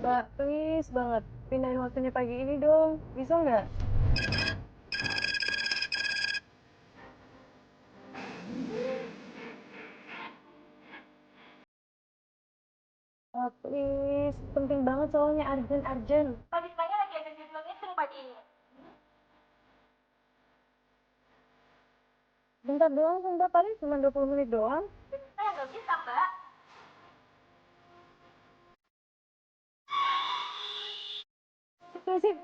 Mbak, please banget. Pindahin waktunya pagi ini dong. Bisa nggak? Please. Penting banget soalnya. Urgent. Pagi-pagi lagi ada jadwal meeting pagi ini. Bentar doang, bentar. Paling cuma 20 menit doang. Saya nggak bisa, Mbak. Sip.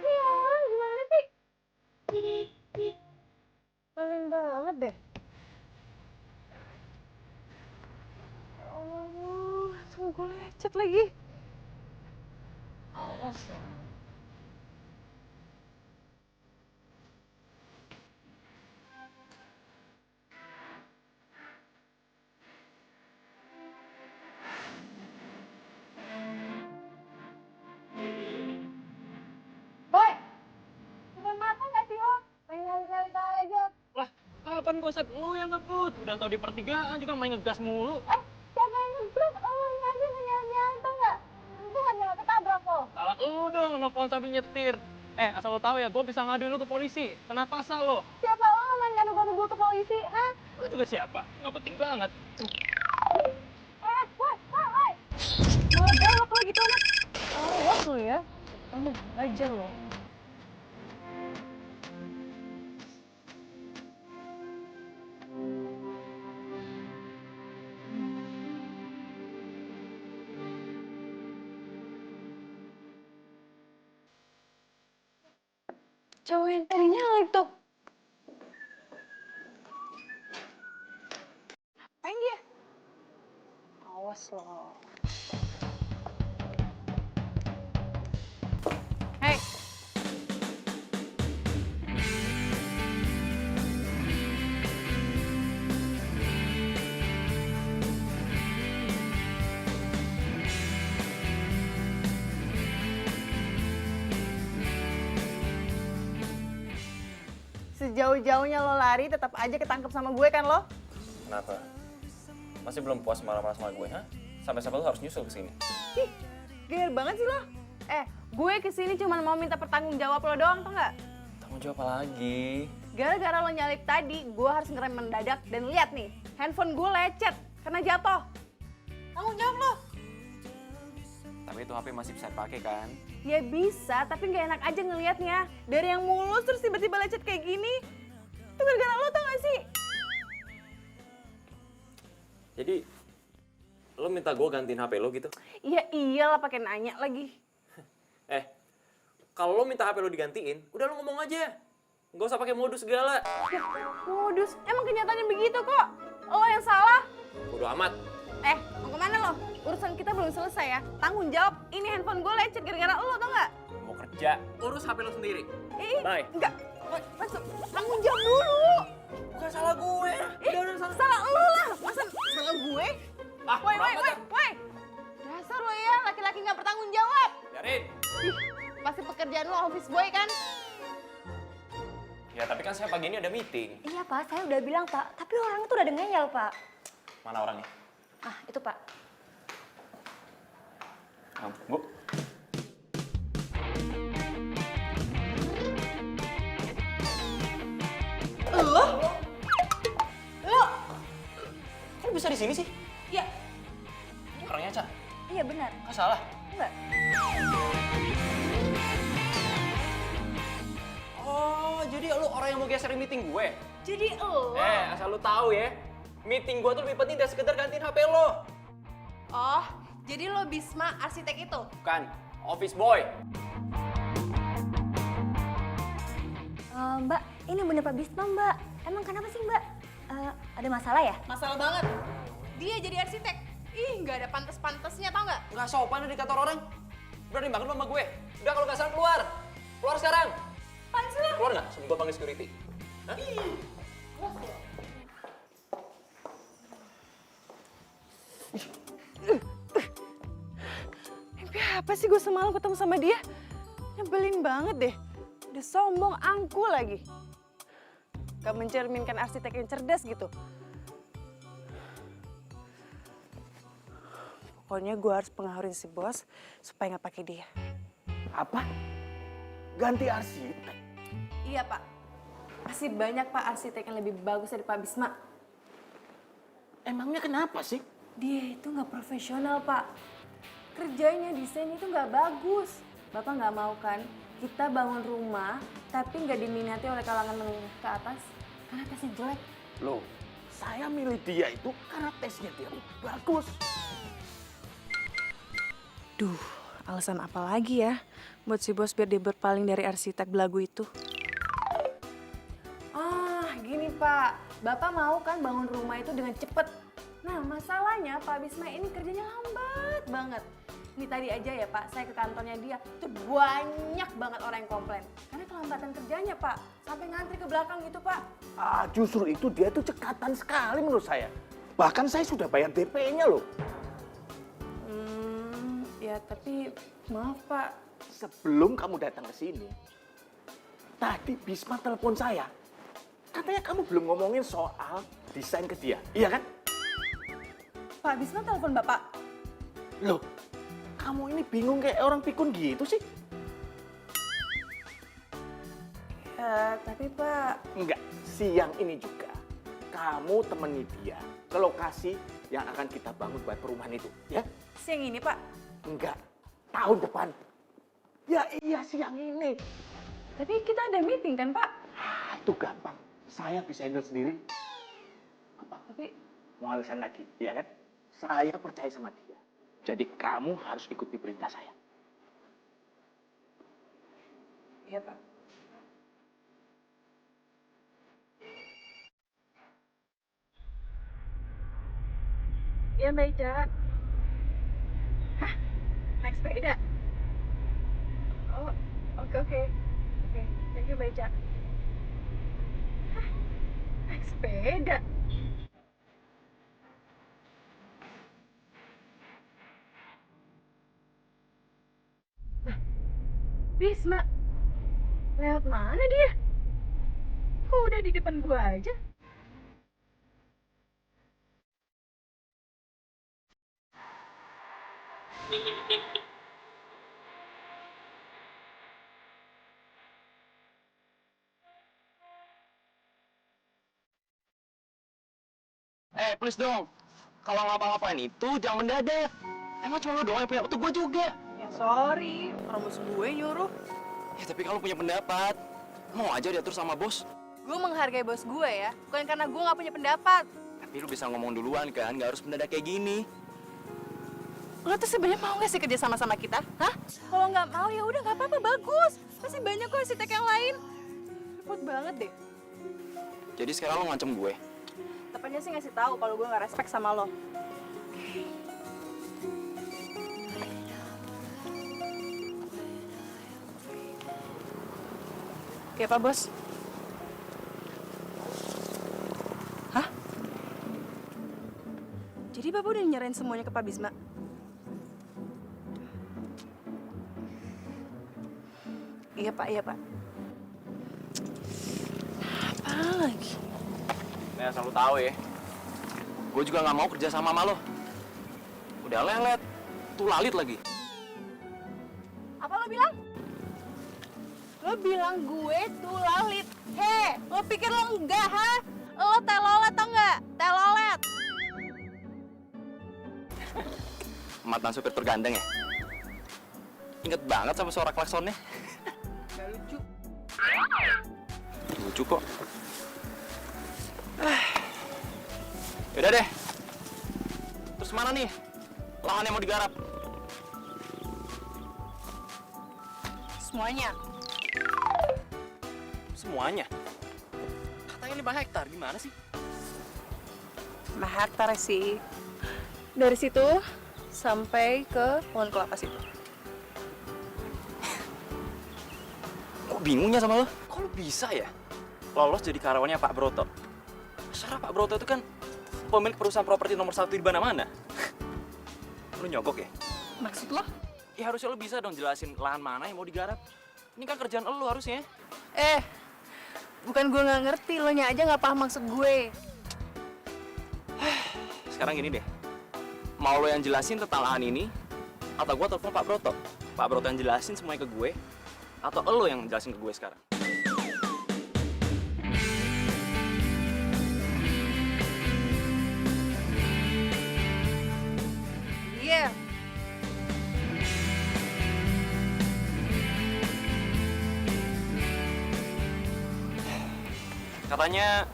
Iya, gimana sih? Paling banget deh. Oh, tunggu gue lecet lagi. Awas. Boy, udah makan nggak sih lo? Main nyari-nyari aja. Lah, kapan gue set lu yang ngebut? Udah tau di pertigaan juga main ngegas mulu. Siapa yang ngeblok? Oh, ini aja nyari-nyari, tau nggak? Gue nggak nyala ketabrak kok. Salah lu dong nelfon sambil nyetir. Asal lo tahu ya, gue bisa ngaduin lu ke polisi. Kenapa pasal lo? Siapa lo main ngadu-ngadu gue ke polisi, hah? Lu juga siapa? Nggak penting banget. Woi. Mau galak lo gitu amat. Awas lo ya. Kamu ajar lo. Cowok yang tadi nyalek tuh. Apain dia? Awas lo. Hei. Sejauh-jauhnya lo lari, tetap aja ketangkep sama gue kan lo? Kenapa? Masih belum puas marah-marah sama gue, ha? Sampai-sampai lo harus nyusul ke sini. Ih, gair banget sih lo. Gue kesini cuma mau minta pertanggung jawab lo doang, tau nggak? Tanggung jawab apa lagi? Gara-gara lo nyalip tadi, gue harus ngerem mendadak dan lihat nih, handphone gue lecet karena jatuh. Tanggung jawab lo. Tapi itu HP masih bisa dipakai kan? Ya bisa, tapi nggak enak aja ngelihatnya. Dari yang mulus terus tiba-tiba lecet kayak gini. Itu gara-gara lo tau gak sih? Jadi, lo minta gue gantiin HP lo gitu? Iya iyalah pakai nanya lagi. Kalau lo minta HP lo digantiin, udah lo ngomong aja. Nggak usah pakai modus segala. Ya, modus, emang kenyataannya begitu kok. Lo yang salah. Bodo amat. Mau kemana lo? Urusan kita belum selesai ya. Tanggung jawab, ini handphone gue lecet gara-gara lo tau gak? Mau kerja, urus HP lo sendiri. Bye. Enggak. Masuk, tanggung jawab dulu. Bukan salah gue. Salah lo lah. Masa salah gue? Woi. Dasar lo ya, laki-laki gak bertanggung jawab. Biarin. Pasti pekerjaan lo office boy kan? Ya, tapi kan saya pagi ini ada meeting. Iya, Pak. Saya udah bilang, Pak. Tapi orang itu udah ada ngeyel, Pak. Mana orangnya? Ah, itu, Pak. Bu. Lo? Kok bisa di sini sih? Ya, Ini orangnya, Ca. Iya, benar. Nggak salah. Enggak. Oh, jadi lu orang yang mau geser meeting gue? Jadi lo. Asal lu tahu ya. Meeting gue tuh lebih penting dari sekedar gantiin HP lo. oh, jadi lo Bisma arsitek itu? Bukan, office boy. Mbak, ini bener Pak Bisma, Mbak. Emang kenapa sih, Mbak? Ada masalah ya? Masalah banget. Dia jadi arsitek. Ih, nggak ada pantes-pantesnya tau nggak? Nggak sopan di kantor orang. Berani banget lo sama gue. Udah kalau nggak salah keluar. Keluar sekarang. Apaan sih lo? Keluar nggak? Sebelum gue panggil security. Hah? Mimpi apa sih gue semalam ketemu sama dia? Nyebelin banget deh. Udah sombong, angku lagi. Gak mencerminkan arsitek yang cerdas gitu. Pokoknya gue harus pengaruhin si bos supaya nggak pakai dia. Apa? Ganti arsitek? Iya Pak, masih banyak Pak arsitek yang lebih bagus dari Pak Bisma. Emangnya kenapa sih? Dia itu nggak profesional Pak. Kerjanya desain itu nggak bagus. Bapak nggak mau kan kita bangun rumah tapi nggak diminati oleh kalangan menengah ke atas karena tesnya jelek. Loh, saya milih dia itu karena tesnya dia bagus. Duh, alasan apa lagi ya buat si bos biar dia berpaling dari arsitek belagu itu? Gini Pak, Bapak mau kan bangun rumah itu dengan cepet. Nah masalahnya Pak Bisma ini kerjanya lambat banget. Ini tadi aja ya Pak, saya ke kantornya dia, tuh banyak banget orang yang komplain. Karena kelambatan kerjanya Pak, sampai ngantri ke belakang gitu Pak. Justru itu dia tuh cekatan sekali menurut saya. Bahkan saya sudah bayar DP-nya loh. Ya tapi maaf Pak. Sebelum kamu datang ke sini, tadi Bisma telepon saya. Katanya kamu belum ngomongin soal desain ke dia, iya kan? Pak Bisma telepon Bapak. Loh, kamu ini bingung kayak orang pikun gitu sih? Tapi Pak... Enggak, siang ini juga kamu temani dia ke lokasi yang akan kita bangun buat perumahan itu, ya? Siang ini Pak. Enggak, tahun depan. Ya iya siang ini. Tapi kita ada meeting kan Pak? Itu gampang, saya bisa handle sendiri. Tapi... Mau alasan lagi, ya kan? Saya percaya sama dia. Jadi kamu harus ikuti perintah saya. Iya Pak. Iya Mbak Ica. Hah? Naik sepeda? Oh, oke. Oke, thank you Mbak Ica. Hah? Naik sepeda? Bisma, lewat mana dia? Kok udah di depan gua aja? Please dong. Kalau ngapa-ngapain itu jangan mendadak. Emang cuma lo doang yang punya waktu, gue juga. Ya sorry, orang bos gue nyuruh. Ya tapi kalau punya pendapat, mau aja diatur sama bos. Gue menghargai bos gue ya, bukan karena gue nggak punya pendapat. Tapi lu bisa ngomong duluan kan, nggak harus mendadak kayak gini. Lo tuh sebenarnya mau nggak sih kerja sama kita? Hah? Kalau nggak mau ya udah nggak apa-apa, bagus. Masih banyak kok arsitek yang lain. Repot banget deh. Jadi sekarang lo ngancem gue. Tepatnya sih ngasih tahu kalau gue nggak respect sama lo. Oke, Pak Bos. Hah? Jadi Bapak udah nyerahin semuanya ke Pak Bisma? Iya, Pak. Iya, Pak. Apa lagi? Nih asal lo tahu ya, gue juga nggak mau kerja sama lo. Udah lelet, tuh lalit lagi. Apa lo bilang? Lo bilang gue tuh lalit. He, lo pikir lo enggak, ha? Lo telolet tau nggak? Telolet. Mantan supir tergandeng ya? Ingat banget sama suara klaksonnya. Gak lucu. Lucu kok. Yaudah deh. Terus mana nih lahan yang mau digarap? Semuanya. Semuanya? Katanya 5 hektar, gimana sih? 5 hektar sih. Dari situ sampai ke pohon kelapa situ. Kok bingungnya sama lo? Kok lo bisa ya lolos jadi karyawannya Pak Broto? Secara Pak Broto itu kan pemilik perusahaan properti nomor 1 di mana-mana. Lo nyogok ya? Maksud lo? Ya harusnya lo bisa dong jelasin lahan mana yang mau digarap. Ini kan kerjaan lo harusnya. Bukan gue nggak ngerti, lo nya aja nggak paham maksud gue. Sekarang gini deh, Mau lo yang jelasin tentang lahan ini, atau gue telepon Pak Broto? Pak Broto yang jelasin semuanya ke gue, atau lo yang jelasin ke gue sekarang? Iya. Katanya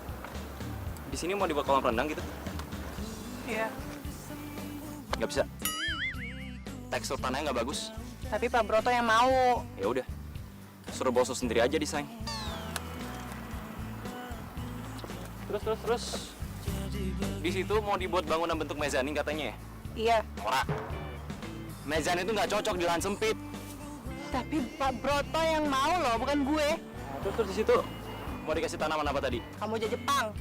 di sini mau dibuat kolam renang gitu? Iya. Nggak bisa. Tekstur tanahnya nggak bagus. Tapi Pak Broto yang mau. Ya udah, suruh bos lo sendiri aja desain. Terus. Di situ mau dibuat bangunan bentuk mezanin katanya ya? Iya. Ora. Mezanin itu nggak cocok di lahan sempit. Tapi Pak Broto yang mau loh, bukan gue. Terus di situ mau dikasih tanaman apa tadi? Kamboja Jepang.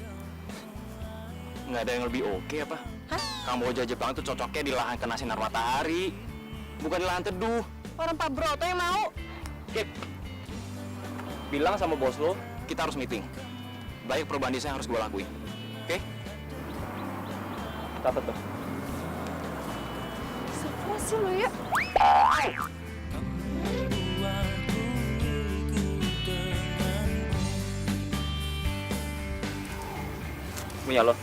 Nggak ada yang lebih oke apa? Hah? Kamboja Jepang itu cocoknya di lahan kena sinar matahari, bukan di lahan teduh. Orang Pak Broto yang mau. Kip, bilang sama bos lo, kita harus meeting. Banyak perubahan desain yang harus gue lakuin. Oke? Catat tuh. Siapa sih lo ya? Punya lo.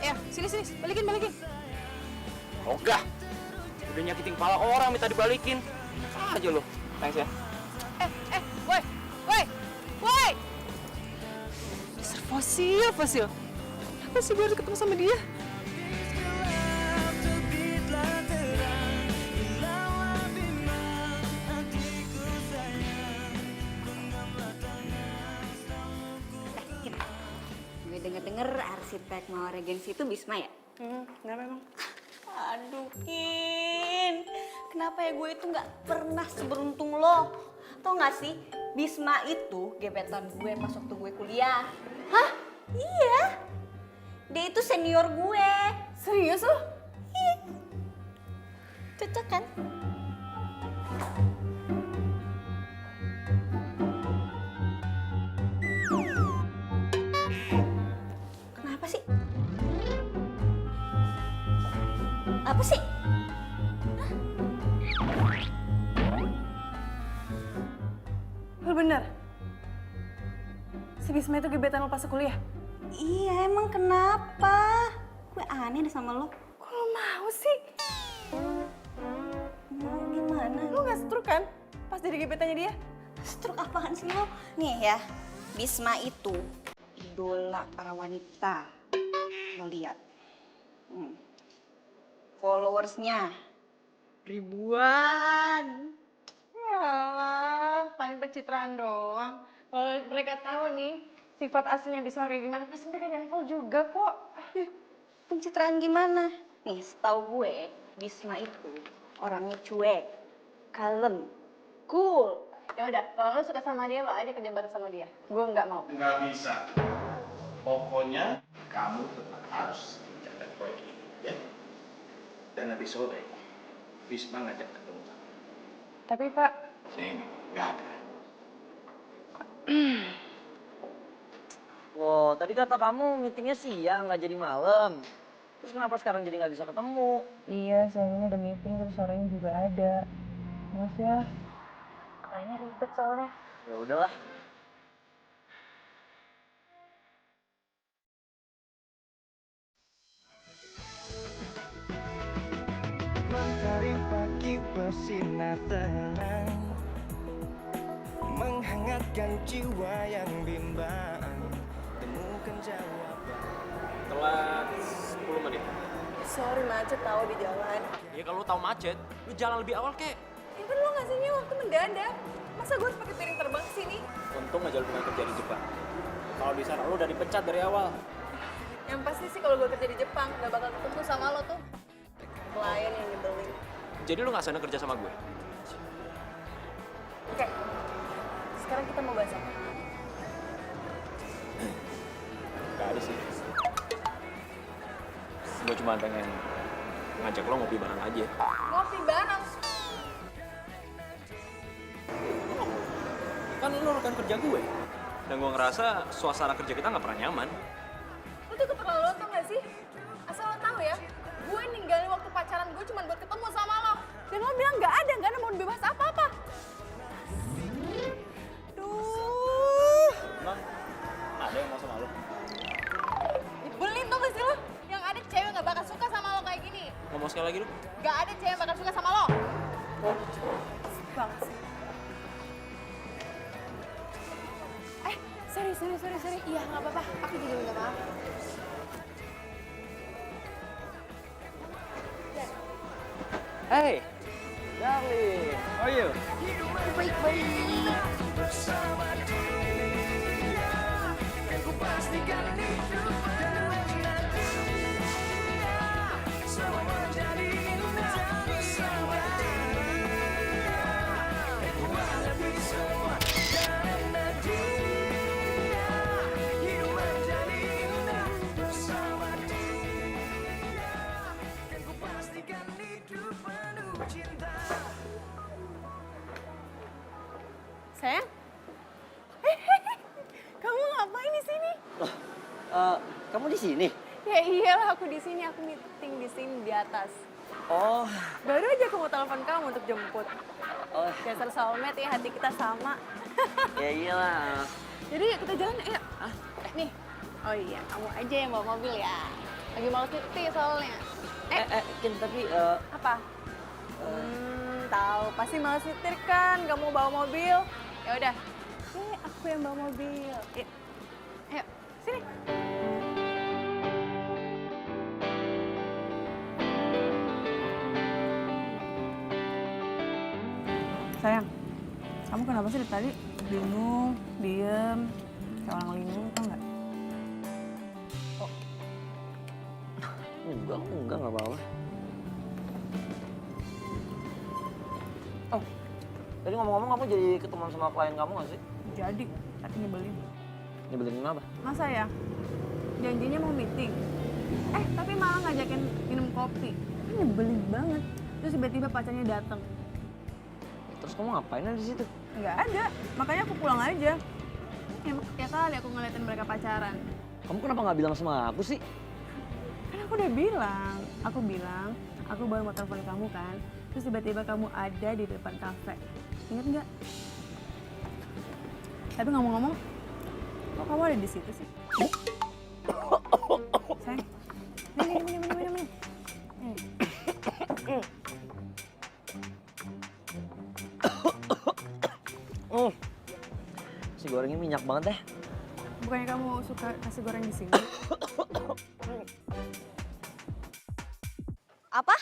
Ya, sini, balikin. Ogah. Udah nyakitin kepala orang minta dibalikin. Aja lo. Thanks ya. Woi! Dasar fosil. Kenapa sih gue harus ketemu sama dia? Gue denger-denger arsitek Mawar Regency itu Bisma ya? Kenapa emang? Aduh, Kin. Kenapa ya gue itu nggak pernah seberuntung lo? Tau nggak sih, Bisma itu gebetan gue pas waktu gue kuliah. Hah? Iya. Dia itu senior gue. Serius lo? Iya. Cocok kan? Kenapa sih? Apa sih? Lo bener? Si Bisma itu gebetan lo pas kuliah? Iya, emang kenapa? Gue aneh deh sama lo. Kok lo mau sih? Mau gimana? Lo gak setruk kan pas jadi gebetannya dia? Stroke apaan sih lo? Nih ya, Bisma itu idola para wanita. Lo lihat. Followersnya ribuan. Yalah, paling pencitraan doang. Kalau mereka tahu nih sifat aslinya Bisma kayak gimana, pasti mereka nyangkul juga kok. Pencitraan gimana? Nih, setahu gue, Bisma itu orangnya cuek, kalem, cool. Ya udah, kalau lo suka sama dia, lo aja kerja bareng sama dia. Gue nggak mau. Nggak bisa. Pokoknya kamu tetap harus menjaga proyek ini, ya. Dan nanti sore, Bisma ngajak ketemu kamu. Tapi Pak, Sini, nggak ada. Wow, tadi kata kamu meetingnya siang, nggak jadi malam. Terus kenapa sekarang jadi nggak bisa ketemu? Iya, siangnya ada meeting, terus sorenya juga ada. Mas ya, kayaknya ribet soalnya. Ya udahlah. Mentari pagi bersinar terang, menghangatkan jiwa yang bimbang, temukan jawaban. Telat 10 menit. sorry macet tahu di jalan. Ya kalau lu tahu macet, lu jalan lebih awal kek. Ya kan lo ngasihnya waktu mendadak. Masa gue harus pakai piring terbang ke sini? Untung aja lu pernah kerja di Jepang. Kalau di sana lu udah dipecat dari awal. Yang pasti sih kalau gue kerja di Jepang, gak bakal ketemu sama lo tuh. Klien yang nyebelin. Jadi lu nggak sana kerja sama gue? Oke, sekarang kita mau bahas apa? Gak ada sih. Gue cuma pengen ngajak lo ngopi bareng aja. Ngopi bareng? Kan lo rekan kerja gue. Dan gue ngerasa suasana kerja kita nggak pernah nyaman. Lo tuh keterlaluan tau gak sih? Asal lo tau ya, gue ninggalin waktu pacaran cuma buat ketemu sama lo. Dan lo bilang nggak ada mau bebas apa-apa. Duh, Emang ada yang mau sama lo? nyebelin tuh sih lo. Yang ada cewek nggak bakal suka sama lo kayak gini. Ngomong sekali lagi lu? Nggak ada cewek yang bakal suka sama lo. Banget sih. Sorry. Iya, nggak apa-apa. Aku juga minta maaf. Hey, darling, how are you? Sayang? Kamu ngapain di sini? Kamu di sini? Ya iyalah aku di sini, aku meeting di sini di atas. Oh, Baru aja aku mau telepon kamu untuk jemput. oh, Dasar soulmate ya, hati kita sama. ya iyalah. Jadi yuk kita jalan, ayo. Nih. Oh iya, kamu aja yang bawa mobil ya. Lagi males nyetir soalnya. Kin, tapi Apa? Tahu, pasti males nyetir kan, gak mau bawa mobil. Ya udah. Aku yang bawa mobil. Ayo, sini. Sayang, kamu kenapa sih dari tadi bingung, diem, kayak orang linglung, tau nggak? enggak apa-apa. Oh, tadi ngomong-ngomong kamu jadi ketemuan sama klien kamu nggak sih? Jadi, tapi nyebelin. Nyebelin kenapa? Masa ya? Janjinya mau meeting. Tapi malah ngajakin minum kopi. Kan nyebelin banget. Terus tiba-tiba pacarnya datang. Terus kamu ngapain di situ? Nggak ada, makanya aku pulang aja. Ya kali aku ngeliatin mereka pacaran. Kamu kenapa nggak bilang sama aku sih? Kan aku udah bilang, aku baru mau telepon kamu kan. Terus tiba-tiba kamu ada di depan kafe. Ingat nggak? Tapi ngomong-ngomong, kok kamu ada di situ sih? Sayang, minum. Si gorengnya minyak banget deh. Bukannya kamu suka nasi goreng di sini? Apa?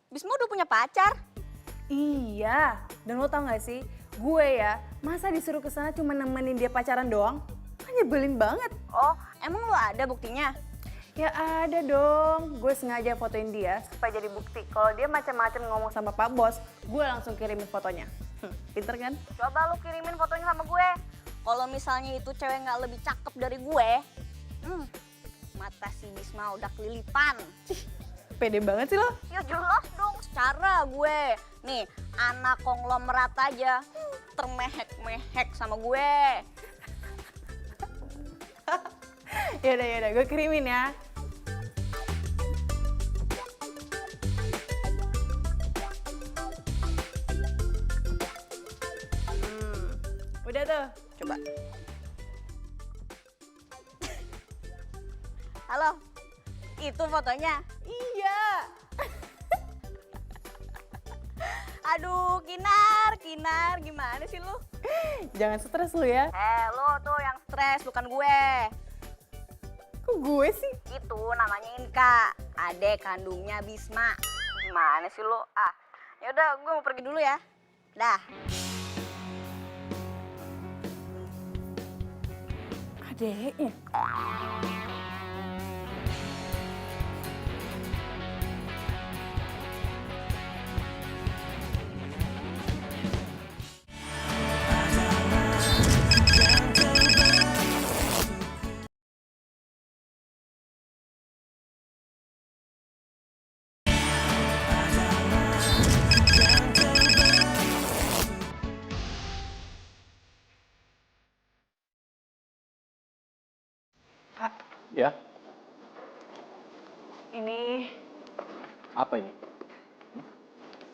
Bisma udah punya pacar? Iya, dan lo tau gak sih, gue ya, masa disuruh ke sana cuma nemenin dia pacaran doang? Kan nyebelin banget. Oh, emang lo ada buktinya? Ya ada dong, gue sengaja fotoin dia supaya jadi bukti. Kalau dia macam-macam ngomong sama Pak Bos, gue langsung kirimin fotonya. Pinter kan? Coba lo kirimin fotonya sama gue. Kalau misalnya itu cewek nggak lebih cakep dari gue, mata si Bisma udah kelilipan. Pede banget sih lo. Ya jelas dong, secara gue. Nih, anak konglomerat aja termehek-mehek sama gue. Yaudah, gue kirimin ya. Udah tuh. Coba. Halo, itu fotonya? Iya. Aduh, Kinar, gimana sih lu? Jangan stres lu ya. Lu tuh yang stres, bukan gue. Kok gue sih? Itu namanya Inka, adek kandungnya Bisma. Gimana sih lu? Yaudah, gue mau pergi dulu ya. Dah. Adeknya. Ya, Ini apa ini?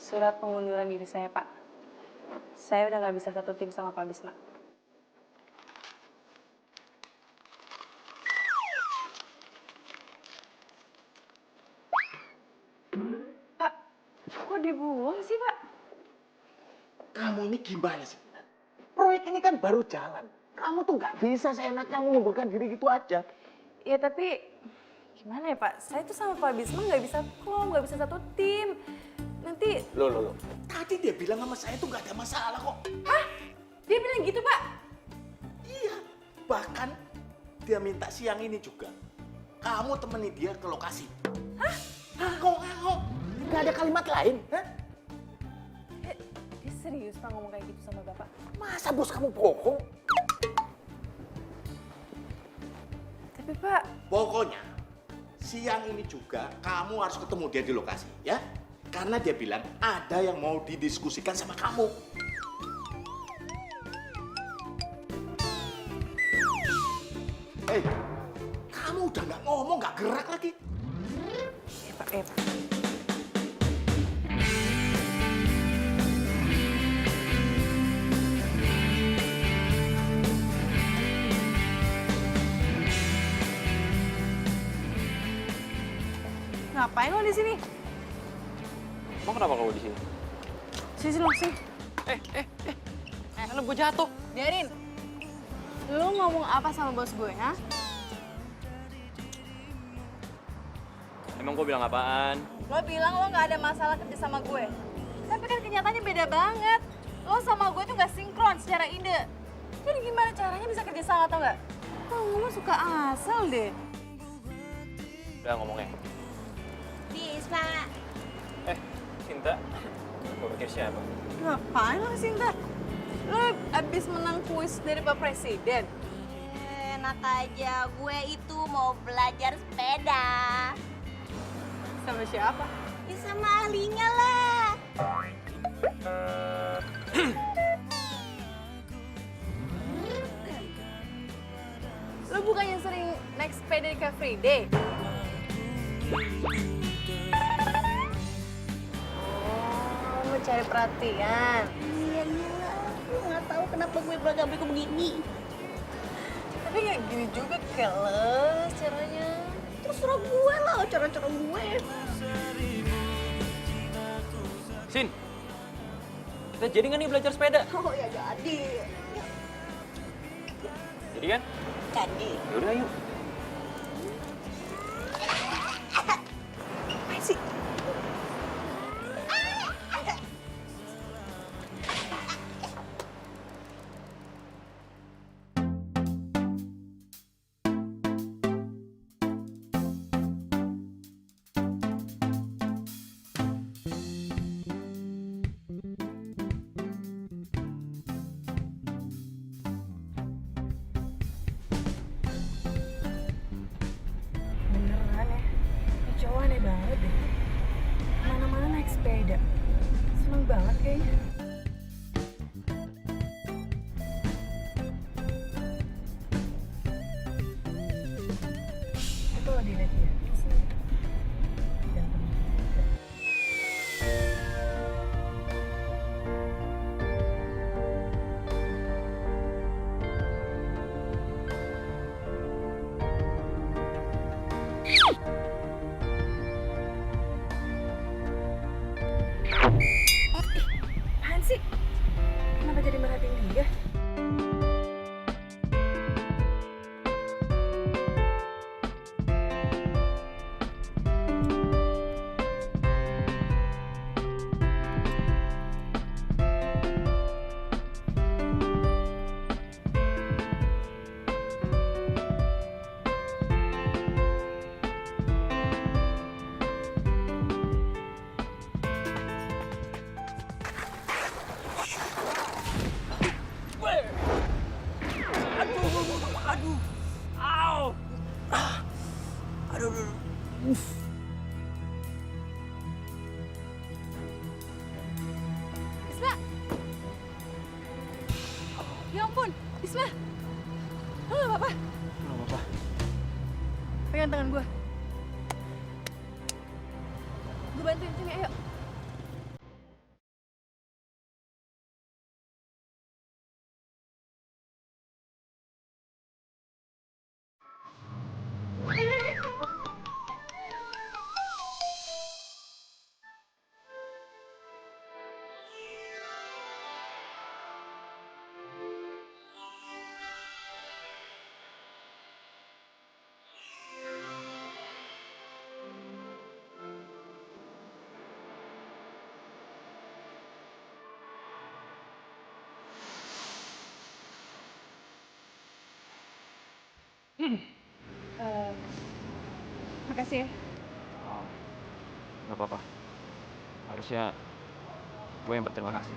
surat pengunduran diri saya, Pak. Saya udah nggak bisa satu tim sama Pak Bisma. Pak, kok dibuang sih, Pak? Kamu ini gimana sih? Proyek ini kan baru jalan. Kamu tuh nggak bisa seenaknya mengundurkan diri gitu aja. Ya tapi gimana ya, Pak? Saya tuh sama Pak Bisma nggak bisa klop, nggak bisa satu tim. Nanti... Loh. Tadi dia bilang sama saya tuh nggak ada masalah kok. Hah? Dia bilang gitu, Pak? Iya. Bahkan dia minta siang ini juga. Kamu temani dia ke lokasi. Hah? Ngomong. Nggak ada kalimat lain. Hah? Dia serius, Pak, ngomong kayak gitu sama Bapak? Masa bos kamu bohong? Tapi, Pak... Pokoknya siang ini juga kamu harus ketemu dia di lokasi, ya? Karena dia bilang ada yang mau didiskusikan sama kamu. Kamu udah nggak ngomong, nggak gerak lagi. Pak. Ngapain lo di sini? Emang kenapa kamu di sini? Sini lo, sini. Helm gue jatuh. Biarin. Lu ngomong apa sama bos gue, ha? Emang gue bilang apaan? Lo bilang lo nggak ada masalah kerja sama gue. Tapi kan kenyataannya beda banget. Lo sama gue tuh nggak sinkron secara ide. Jadi gimana caranya bisa kerja sama atau nggak? Lo suka asal deh. Udah ngomongnya. Bisma. Cinta. Gue pikir siapa? Ngapain lo Sinta? Lo abis menang kuis dari Pak Presiden. Enak aja, gue itu mau belajar sepeda. Sama siapa? Ya sama ahlinya lah. Lo bukannya sering naik sepeda di Car Free Day? Oh, mau cari perhatian. Iya. Gue nggak tahu kenapa gue beragam-beragam begini. Tapi nggak gini juga keles caranya. Terserah gue lah, cara-cara gue. Sin, kita jadi nggak nih belajar sepeda? Oh ya jadi. Jadi kan? Jadi. Yaudah yuk. Apa sih? Beneran ya? Ini cowok aneh banget deh. Mana-mana naik sepeda. Seneng banget kayaknya. Tapi kalau dilihat dia sih ganteng juga. Apaan sih? Kenapa jadi merhatiin dia? Bisma! Ya ampun, Bisma! Lo gak apa-apa? Gak apa-apa. Pegang tangan gue. Gue bantuin sini, ayo. Makasih ya. Gak apa-apa. Harusnya gue yang berterima kasih.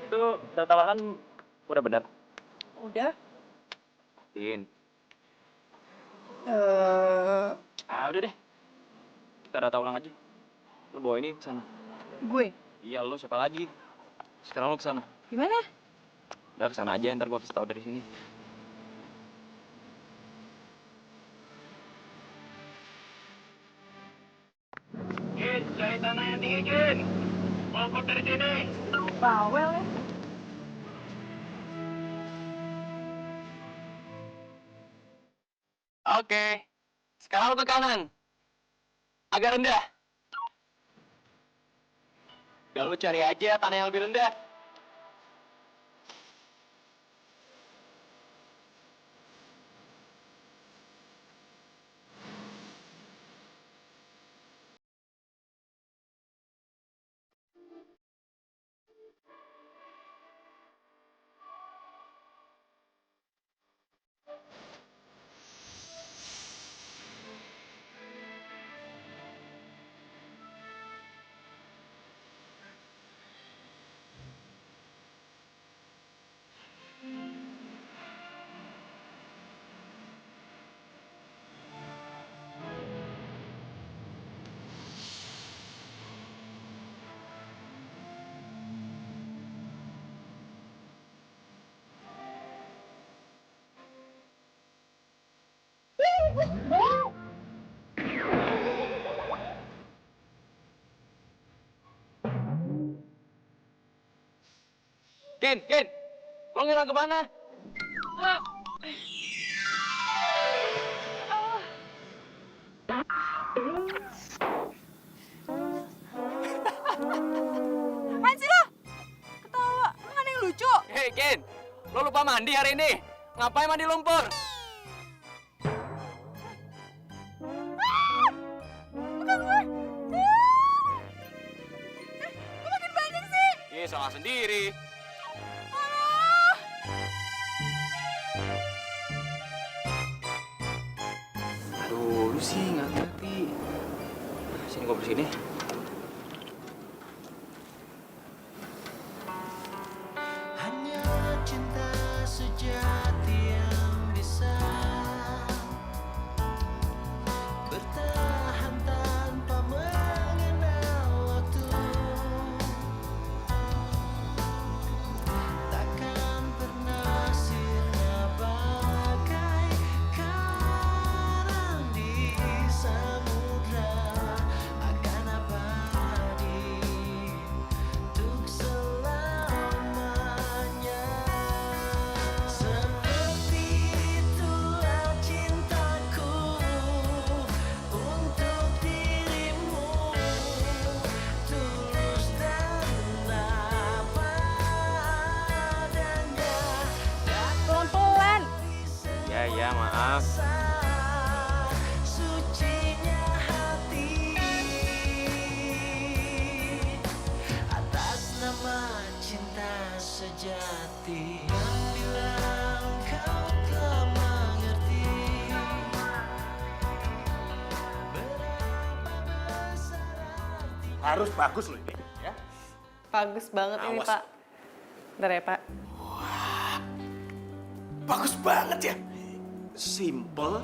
Itu data kan udah benar. Udah. Din. Udah deh. Kita data ulang aja. Lu bawa ini ke sana. Gue. Iya, lu siapa lagi? Sekarang lu ke sana. Gimana? Udah ke sana aja, ntar gua kasih tahu dari sini. Gin, cari tanah yang tinggi, Gin. Bongkok dari sini. Bawel ya. Oke. Sekarang lu ke kanan. Agak rendah. Udah lu cari aja tanah yang lebih rendah. Ken, lo ngira kemana? Apaan sih lo? Ketawa. Emang ada yang lucu? Hei Ken, lo lupa mandi hari ini? Ngapain mandi lumpur? Bukan gue. Kok makin banyak sih? Iya, salah sendiri. Aduh, lu sih nggak ngerti. Sini gue bersini. Hanya cinta sejati yang bisa bertahan tanpa mengenal waktu. Takkan pernah sirna bagai karang di samudra, akan abadi untuk selamanya. Seperti itulah cintaku untuk dirimu, tulus dan adanya. Pelan-pelan. Ya, maaf. Sucinya hati atas nama cinta sejati yang bila engkau telah mengerti berapa besar arti. Harus bagus loh ini, ya. Bagus banget ini, Awas. Pak. Bentar ya, Pak. Bagus banget ya. Simple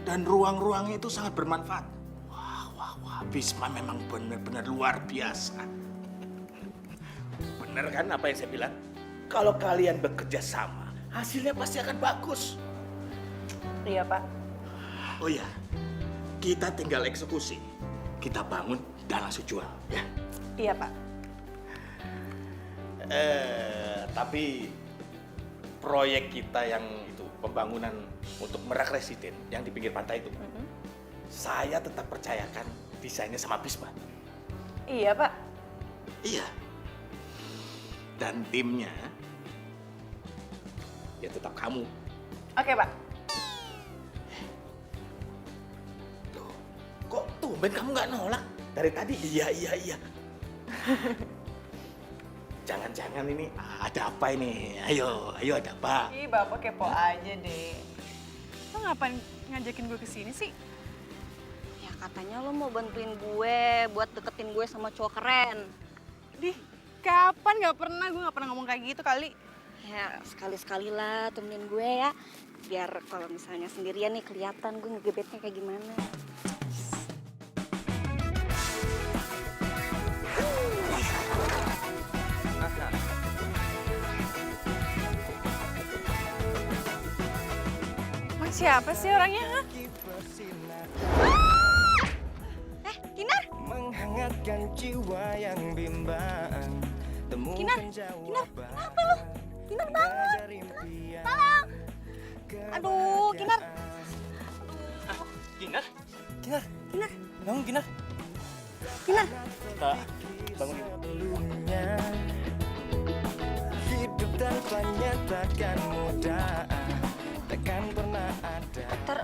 dan ruang-ruangnya itu sangat bermanfaat. Wah, Bisma memang benar-benar luar biasa. Bener kan apa yang saya bilang? Kalau kalian bekerja sama, hasilnya pasti akan bagus. Iya, Pak. Oh ya, kita tinggal eksekusi. Kita bangun dan langsung jual, ya. Iya, Pak. Tapi proyek kita yang itu pembangunan untuk Merak Residen yang di pinggir pantai itu, saya tetap percayakan desainnya sama Bisma. Iya, Pak. Iya. Dan timnya ya tetap kamu. Oke, Pak. Loh, kok tumben kamu nggak nolak? Dari tadi iya. Jangan-jangan ini ada apa ini? Ayo ada apa? Ih, Bapak kepo aja deh. Lo ngapain ngajakin gue kesini sih? Ya katanya lo mau bantuin gue buat deketin gue sama cowok keren. Dih, kapan? Gue gak pernah ngomong kayak gitu kali. Ya sekali-sekali lah temenin gue ya. Biar kalau misalnya sendirian nih kelihatan gue ngegebetnya kayak gimana. Mas siapa sih orangnya? Hah? Kinar! Menghangatkan jiwa yang bimbang. Kinar! Kenapa lo? Kinar bangun! Tolong! Aduh, Kinar! Kinar? Kinar! Bangun, Kinar. Kinar! Kak, bangun. Sebelumnya hidup tanpanya takkan mudah, takkan pernah ada. Ntar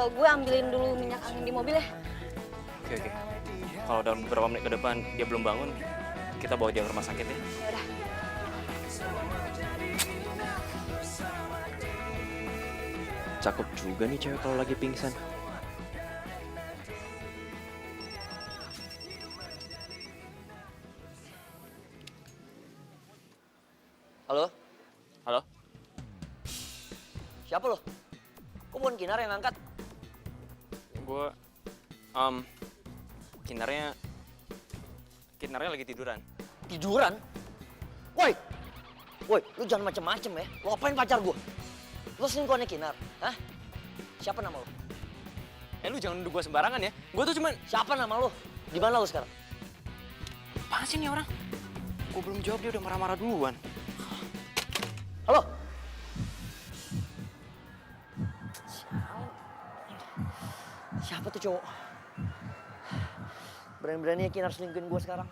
gue ambilin dulu minyak angin di mobil ya. Oke. Kalau dalam beberapa menit ke depan dia belum bangun, kita bawa dia ke rumah sakit ya. Yaudah. Cakep juga nih cewek kalau lagi pingsan. Halo? Halo? Siapa lo? Kok bukan Kinar yang angkat? Gue, Kinarnya lagi tiduran. Tiduran? Woi! Woi, lu jangan macem-macem ya. Lo apain pacar gue? Lo selingkuhannya Kinar? Hah? Siapa nama lo? Lu jangan nuduh gue sembarangan ya. Gue tuh cuman... Siapa nama lo? Di mana lo sekarang? Apaan sih nih orang? Gue belum jawab dia udah marah-marah duluan. Halo? Siapa tuh cowok? Berani-beraninya Kinar selingkuhin gue sekarang.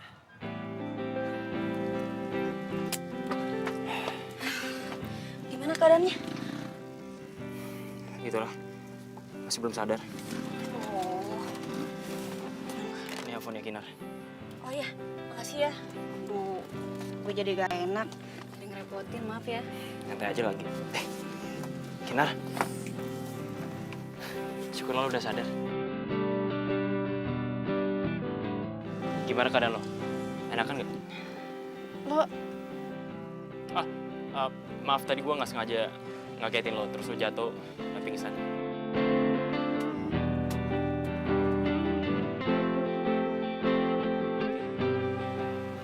Gimana keadaannya? Gitu lah. Masih belum sadar. Oh. Ini handphonenya Kinar. Oh iya, makasih ya. Duh, gue jadi gak enak. Jadi ngerepotin, maaf ya. Nyantai aja lagi. Kinar. Syukurlah lo udah sadar. Gimana keadaan lo? Enakan nggak? Lo Maaf tadi gue nggak sengaja ngagetin lo, terus lo jatuh dan pingsan.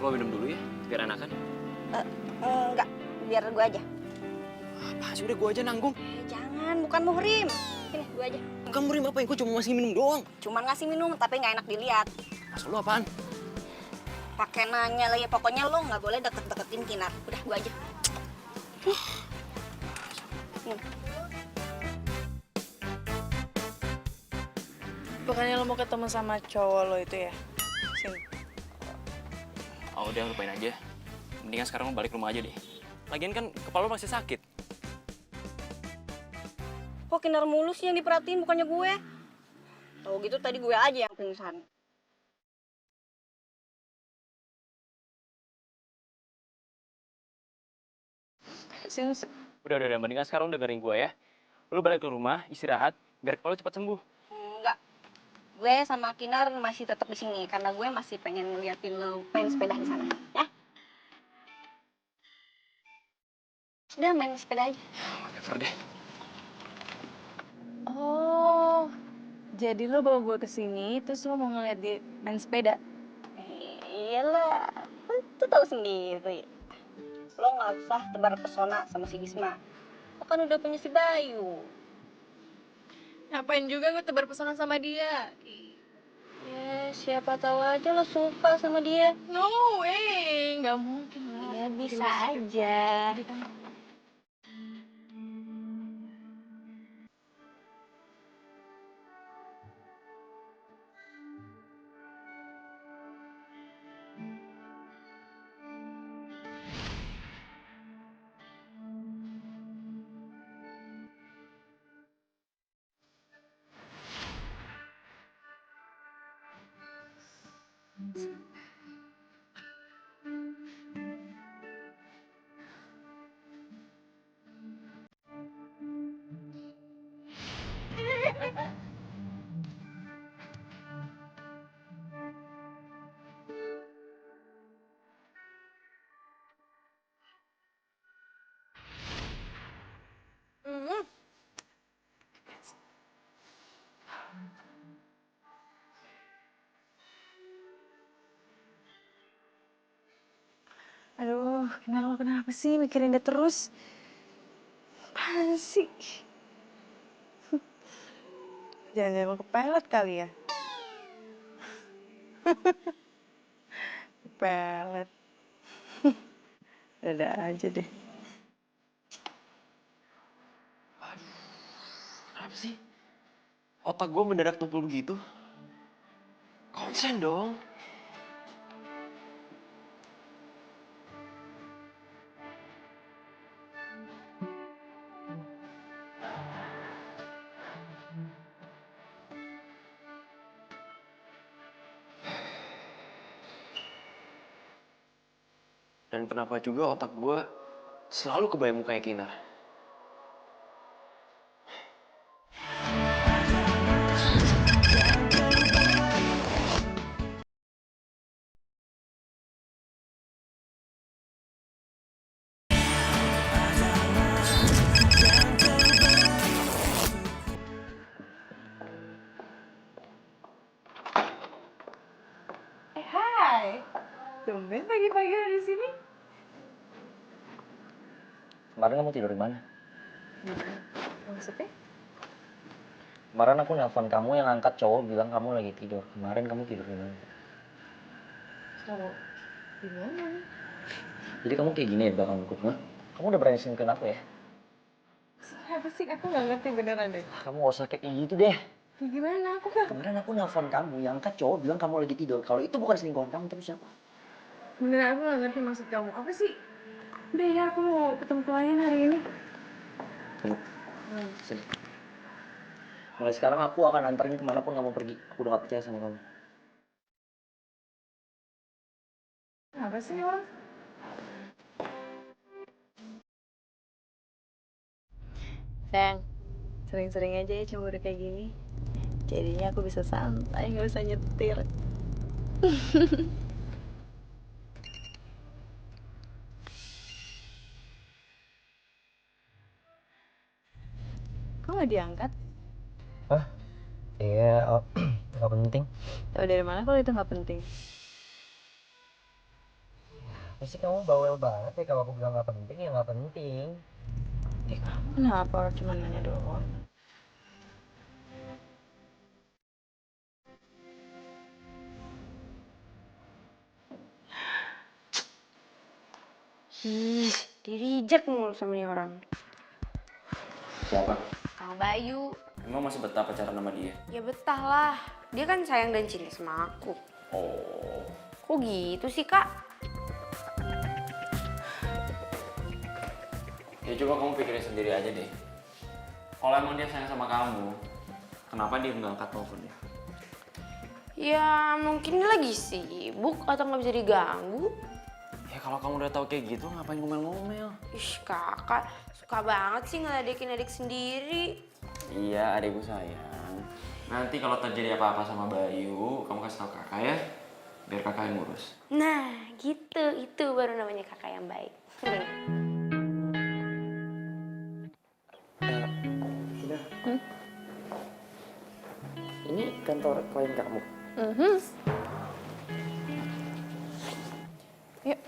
Lo minum dulu ya, biar enakan. Enggak, biar gue aja. Apa sih, udah gue aja nanggung. Jangan, bukan muhrim. Sini, gue aja. Kamu rim apa? Gue cuma masih minum doang. Cuman ngasih minum, tapi nggak enak dilihat. Maksud lo apaan? Pakai nanya lagi, pokoknya lo nggak boleh deket-deketin Kinar. Udah, gue aja. bukannya lo mau ketemu sama cowok lo itu ya? Sini. Oh udah, lupain aja. Mendingan sekarang lo balik rumah aja deh. Lagian kan kepala lo masih sakit. Kok Kinar mulu sih yang diperhatiin, bukannya gue? Tahu gitu tadi gue aja yang pingsan. Sini. Udah, mendingan sekarang lo dengerin gue ya. Lo balik ke rumah, istirahat, biar kepala lo cepat sembuh. Enggak. Gue sama Kinar masih tetap di sini karena gue masih pengen ngeliatin lo main sepeda di sana, ya? Udah main sepeda aja. Whatever deh. Oh, jadi lo bawa gue ke sini, terus lo mau ngeliat dia main sepeda? Iyalah, lo tuh tahu sendiri. Lo nggak usah tebar pesona sama si Bisma. Lo kan udah punya si Bayu. Ngapain juga gue tebar pesona sama dia? Ya, siapa tahu aja lo suka sama dia. No way, nggak mungkin lah. Ya, Ya bisa aja. Aduh, kenapa sih mikirin dia terus? Apaan sih? Jangan emang kepelet kali ya? Kepelet. Ada aja deh. Kenapa sih? Otak gue mendadak tumpul begitu. Konsen dong. Dan kenapa juga otak gue selalu kebayang mukanya Kinar. Hai. Tumben pagi-pagi ada di sini. Kemarin kamu tidur di mana? Maksudnya? Kemarin aku nelpon kamu yang angkat cowok bilang kamu lagi tidur. Kemarin kamu tidur di mana? Cowok di mana? Jadi kamu kayak gini ya belakang aku, ha? Kamu udah berani selingkuhin aku ya? Apa sih? Aku nggak ngerti beneran deh. Kamu gak usah kayak gitu deh. Ya gimana? Aku kan Kemarin aku nelpon kamu yang angkat cowok bilang kamu lagi tidur. Kalau itu bukan selingkuhan kamu, terus siapa? beneran aku nggak ngerti maksud kamu. Apa sih? Udah ya, aku mau ketemu klien hari ini. Tunggu. Sini. Mulai sekarang aku akan anterin kemanapun kamu pergi. Aku udah gak percaya sama kamu. Apa sih orang? Sayang, sering-sering aja ya cemburu kayak gini. Jadinya aku bisa santai, nggak usah nyetir. Kok nggak diangkat? Iya, gak penting. Tahu dari mana kalau itu nggak penting? Pasti kamu bawel banget ya kalau aku bilang gak penting, ya gak penting. Kamu kenapa? Orang cuma nanya doang. Ih, di-reject mulu sama nih orang. Siapa? Kang Bayu. Emang masih betah pacaran sama dia? Ya betah lah. Dia kan sayang dan cinta sama aku. Oh. Kok gitu sih, Kak? Ya coba kamu pikirin sendiri aja deh. Kalau emang dia sayang sama kamu, kenapa dia nggak angkat teleponnya? Ya mungkin dia lagi sibuk atau nggak bisa diganggu. Ya kalau kamu udah tahu kayak gitu, ngapain ngomel-ngomel? Ih, kakak suka banget sih ngeledekin adik sendiri. Iya, adikku sayang. Nanti kalau terjadi apa-apa sama Bayu, kamu kasih tahu kakak ya, biar kakak yang ngurus. Nah, gitu. Itu baru namanya kakak yang baik. Ini kantor klien kamu? Yuk.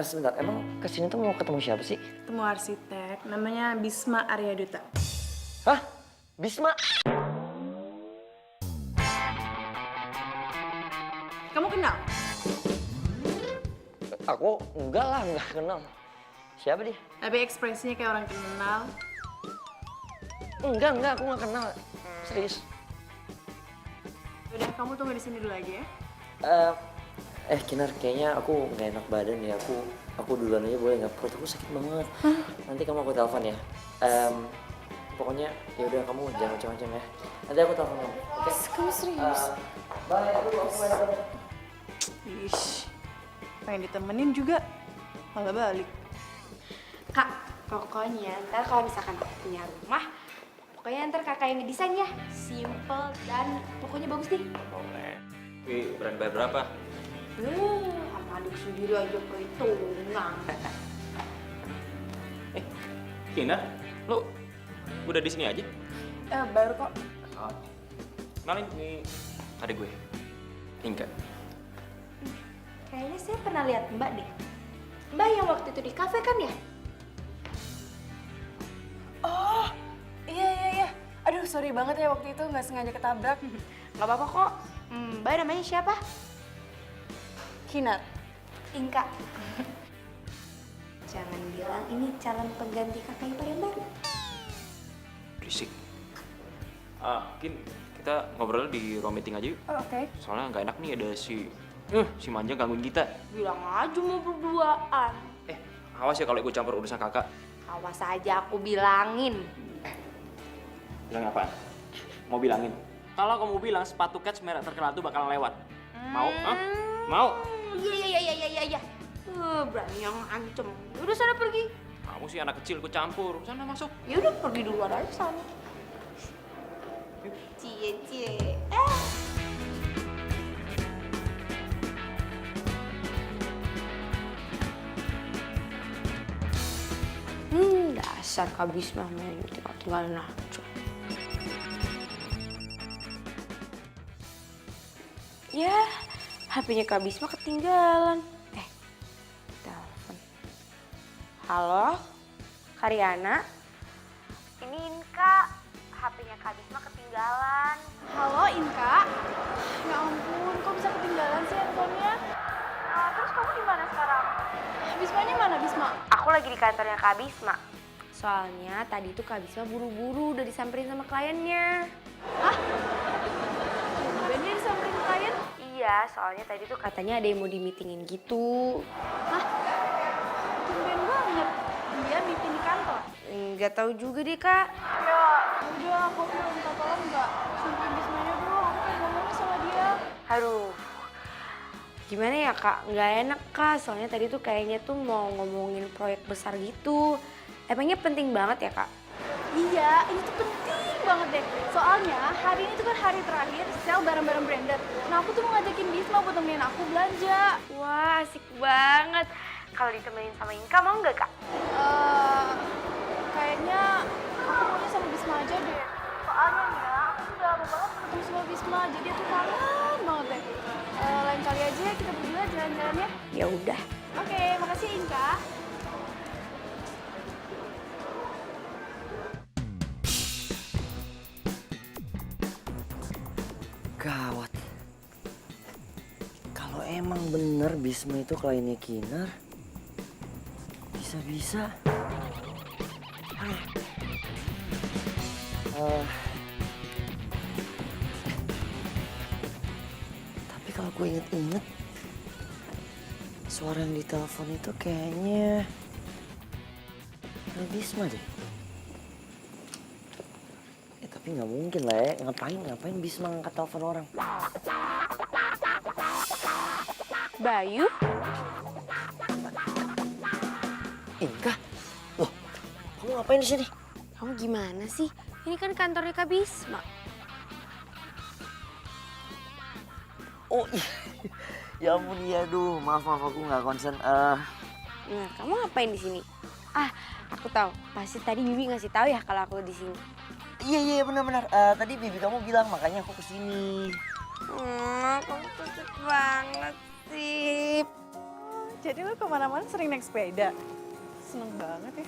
Sebentar, emang kesini tuh mau ketemu siapa sih? Ketemu arsitek, namanya Bisma Aryaduta. Hah? Bisma? Kamu kenal? Aku Kok enggak lah, enggak kenal. Siapa dia? Tapi ekspresinya kayak orang kenal. Enggak, aku nggak kenal. Serius. Udah, kamu tunggu di sini dulu aja ya. Kinar, kayaknya aku nggak enak badan ya. Aku duluan aja boleh nggak? Perut aku sakit banget. Nanti kamu aku telepon ya. Pokoknya ya udah kamu jangan macam-macam ya. Nanti aku telepon kamu. Oke? Kamu serius? Bye. Aku nggak enak badan. Ish, pengen ditemenin juga, malah balik. Kak, pokoknya ntar kalau misalkan aku punya rumah, pokoknya ntar kakak yang ngedesain ya. Simple dan pokoknya bagus deh. Boleh. Wih, brand bayar berapa? Sama adik sendiri aja perhitungan. Kinar, lu udah di sini aja? Baru kok. Kenalin, ini adik gue. Inka. Kayaknya saya pernah lihat Mbak deh. Mbak yang waktu itu di kafe kan ya? Oh, iya. Aduh, sorry banget ya waktu itu nggak sengaja ketabrak. Gak apa-apa kok. Mbak namanya siapa? Kinar. Inka. Jangan bilang ini calon pengganti kakak ipar yang baru. Berisik. Kin, kita ngobrol di ruang meeting aja yuk. Oh, oke. Soalnya nggak enak nih ada si Manja gangguin kita. Bilang aja mau berduaan. Awas ya kalau ikut campur urusan kakak. Awas aja aku bilangin. Bilang apaan? Mau bilangin? Kalau kamu bilang sepatu Keds merek terkenal itu bakalan lewat. Mau? Hah? Mau? Iya. Berani yang ancem. Udah sana pergi. Kamu sih anak kecil ikut campur. Sana masuk. Ya udah pergi duluan aja sana. Cie. Dasar Kak Bisma main tinggal-tinggalin aja. Ya, HP-nya Kak Bisma ketinggalan. Telepon. Halo, Karyana? Ini Inka, HP-nya Kak Bisma ketinggalan. Halo Inka. Ya ampun, kok bisa ketinggalan sih handphonenya? Terus kamu di mana sekarang? Bismanya mana Bisma? Aku lagi di kantornya Kak Bisma. Soalnya tadi tuh Kak Bisma buru-buru udah disamperin sama kliennya. Hah? Bennya disamperin klien? Iya, soalnya tadi tuh katanya ada yang mau di-meetingin gitu. Hah? Tumben banget. Dia meeting di kantor. Nggak tahu juga deh, Kak. Ya udah, aku minta tolong nggak? Sampai Bismanya dulu, aku pengen ngomongin sama dia. Aduh, gimana ya, Kak? Nggak enak, Kak. Soalnya tadi tuh kayaknya tuh mau ngomongin proyek besar gitu. Emangnya penting banget ya, Kak? Iya, ini tuh penting banget deh. Soalnya hari ini tuh kan hari terakhir sel barang-barang branded. Nah aku tuh mau ngajakin Bisma buat nemenin aku belanja. Wah, asik banget. Kalau ditemenin sama Inka mau nggak, Kak? Kayaknya aku maunya sama Bisma aja deh. Soalnya nih ya, aku udah lama banget ketemu sama Bisma, jadi aku kangen banget deh. Lain kali aja ya kita berdua jalan-jalan ya. Ya udah. Oke, makasih Inka. Gawat. Kalau emang bener Bisma itu kliennya Kinar, bisa-bisa. Tapi kalau gue inget-inget, suara yang ditelepon itu kayaknya Bisma deh. Tapi nggak mungkin lah ya, ngapain Bisma ngangkat telepon orang? Bayu? Inka? Loh, kamu ngapain di sini? Kamu gimana sih? Ini kan kantornya Kak Bisma. Oh iya, ya ampun iya, aduh maaf aku nggak konsen. Nah, kamu ngapain di sini? Aku tahu. Pasti tadi Bibi ngasih tahu ya kalau aku di sini. Iya benar. Tadi bibi kamu bilang makanya aku kesini. Kamu kocak banget sih. Jadi lo kemana-mana sering naik sepeda? Seneng banget ya.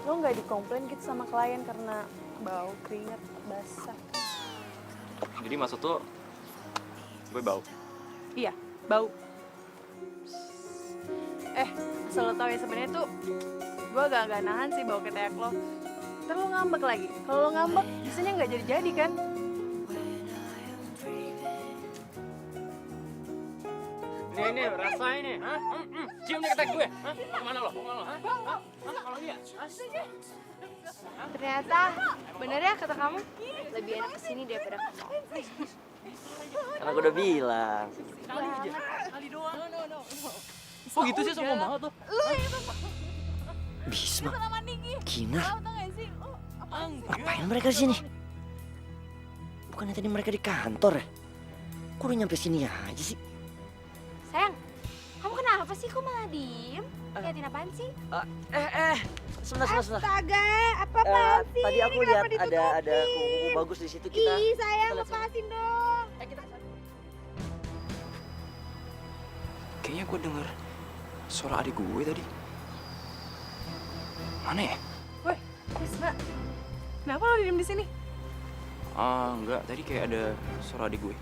Lo nggak dikomplain gitu sama klien karena bau keringat basah? Jadi maksud tuh gue bau? Iya, bau. Asal lo tau ya sebenarnya tuh gue agak nahan sih bawa ke teak lo. Ntar lo ngambek lagi. Kalau lo ngambek, biasanya nggak jadi-jadi kan? Nih, rasain nih. Hah? Cium nih ketek gue. Hah? Mau kemana lo? Hah? Kalau dia? Ternyata bener ya kata kamu, lebih enak kesini daripada ke mall. Kan aku udah bilang. Kali doang. Kok gitu sih sombong banget tuh? Bisma, Sama Niki. Kinar, Tahu tau gak sih? Lo ngapain mereka di sini? Bukannya tadi mereka di kantor ya? Kok udah nyampe sini aja sih? Sayang, kamu kenapa sih? Kok malah diem? Liatin apaan sih? Sebentar. Astaga, apa-apaan sih? Tadi aku Ini lihat kenapa ada kuku bagus di situ kita. Ih, sayang, kita lihat sama. lepasin dong. Kayaknya gue denger suara adik gue tadi. Mana ya? Woi, Bisma. Kenapa lo diem di sini? Enggak. Tadi kayak ada suara adik gue.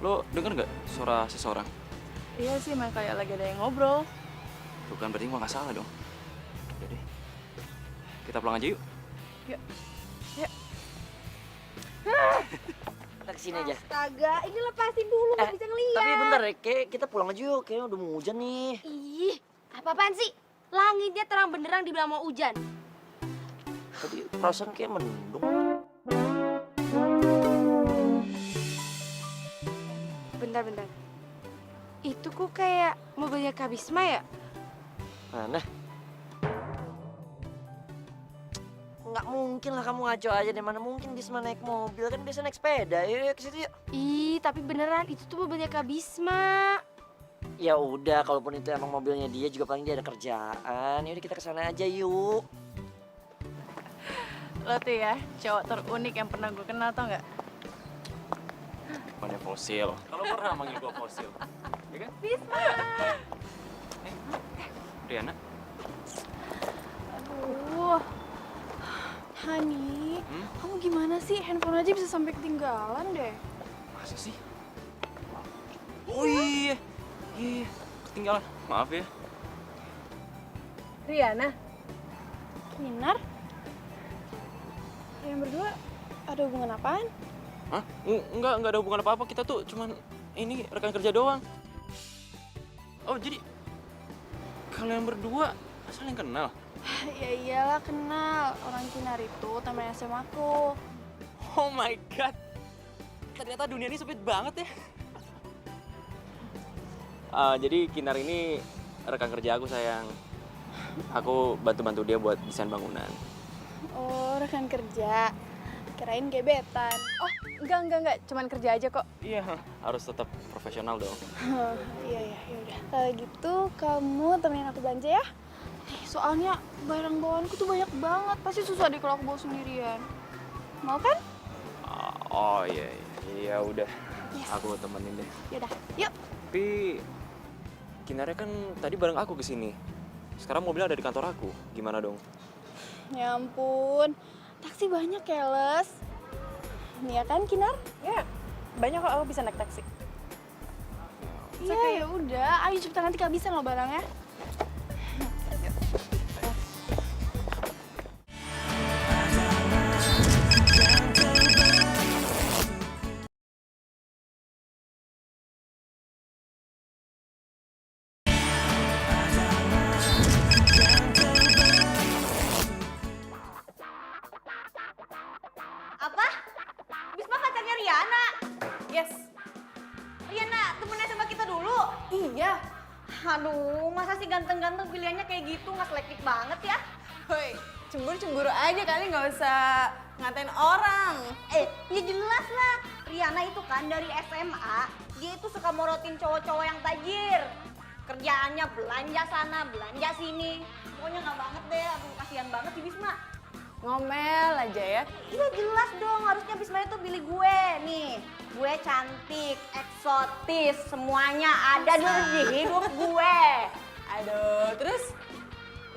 Lo denger nggak suara seseorang? Iya sih, emang kayak lagi ada yang ngobrol. Tuh kan berarti gue nggak salah dong. Udah deh. Kita pulang aja yuk. Yuk. Kita kesini aja. Astaga, ini lepasin dulu, nggak bisa ngeliat. Tapi bentar ya, kayak kita pulang aja yuk. Kayaknya udah mau hujan nih. Ih, apa-apaan sih? Langitnya terang benderang dibilang mau hujan. Tadi perasaan kayak mendung. Bentar. Itu kok kayak mobilnya Kak Bisma ya? Mana? Nggak mungkin lah kamu ngaco aja deh. Mana mungkin Bisma naik mobil, kan biasa naik sepeda. Yuk ke situ yuk. Ih, tapi beneran itu tuh mobilnya Kak Bisma. Ya udah, kalaupun itu emang mobilnya dia, juga paling dia ada kerjaan. Yaudah kita kesana aja yuk. Lo tuh ya, cowok terunik yang pernah gue kenal, tau nggak? Mana fosil? Kalau pernah manggil gue fosil, ya kan? Bisma. Riana, Aduh. Hani, kamu gimana sih? Handphone aja bisa sampai ketinggalan deh. masa sih? Oh iya, ketinggalan. Maaf ya. Riana. Kinar? Kalian berdua ada hubungan apaan? Hah? Enggak ada hubungan apa-apa. Kita tuh cuman ini rekan kerja doang. Oh, jadi kalian berdua saling kenal? Ya iyalah kenal. Orang Kinar itu teman SMA aku. Oh my god. Ternyata dunia ini sempit banget ya. Jadi Kinar ini rekan kerja aku, sayang. Aku bantu-bantu dia buat desain bangunan. Oh, rekan kerja. Kirain gebetan. Oh, enggak. Cuman kerja aja kok. Iya, harus tetap profesional dong. Iya, yaudah. Kalau gitu kamu temenin aku belanja ya. Soalnya barang bawaanku tuh banyak banget. Pasti susah deh kalau aku bawa sendirian. Mau kan? Oh iya udah. Aku temenin deh. Yaudah, yuk. Tapi Kinarnya kan tadi bareng aku ke sini. Sekarang mobilnya ada di kantor aku. Gimana dong? Ya ampun, taksi banyak ya, Les. Nih ya kan, Kinar? Ya, banyak kok aku bisa naik taksi. Iya, ya udah. Ayo cepetan, nanti kehabisan loh barangnya. Apa? Bisma pacarnya Riana? Yes. Riana temennya sama kita dulu? Iya. Aduh, masa sih ganteng-ganteng pilihannya kayak gitu, nggak selektif banget ya? Woi, cemburu-cemburu aja kali, nggak usah ngatain orang. Ya jelas lah. Riana itu kan dari SMA, dia itu suka morotin cowok-cowok yang tajir. Kerjaannya belanja sana, belanja sini. Pokoknya nggak banget deh, aduh kasihan banget si Bisma. Ngomel aja ya. Iya jelas dong, harusnya Bisma itu pilih gue nih. Gue cantik, eksotis, semuanya ada di hidup gue. Aduh, terus?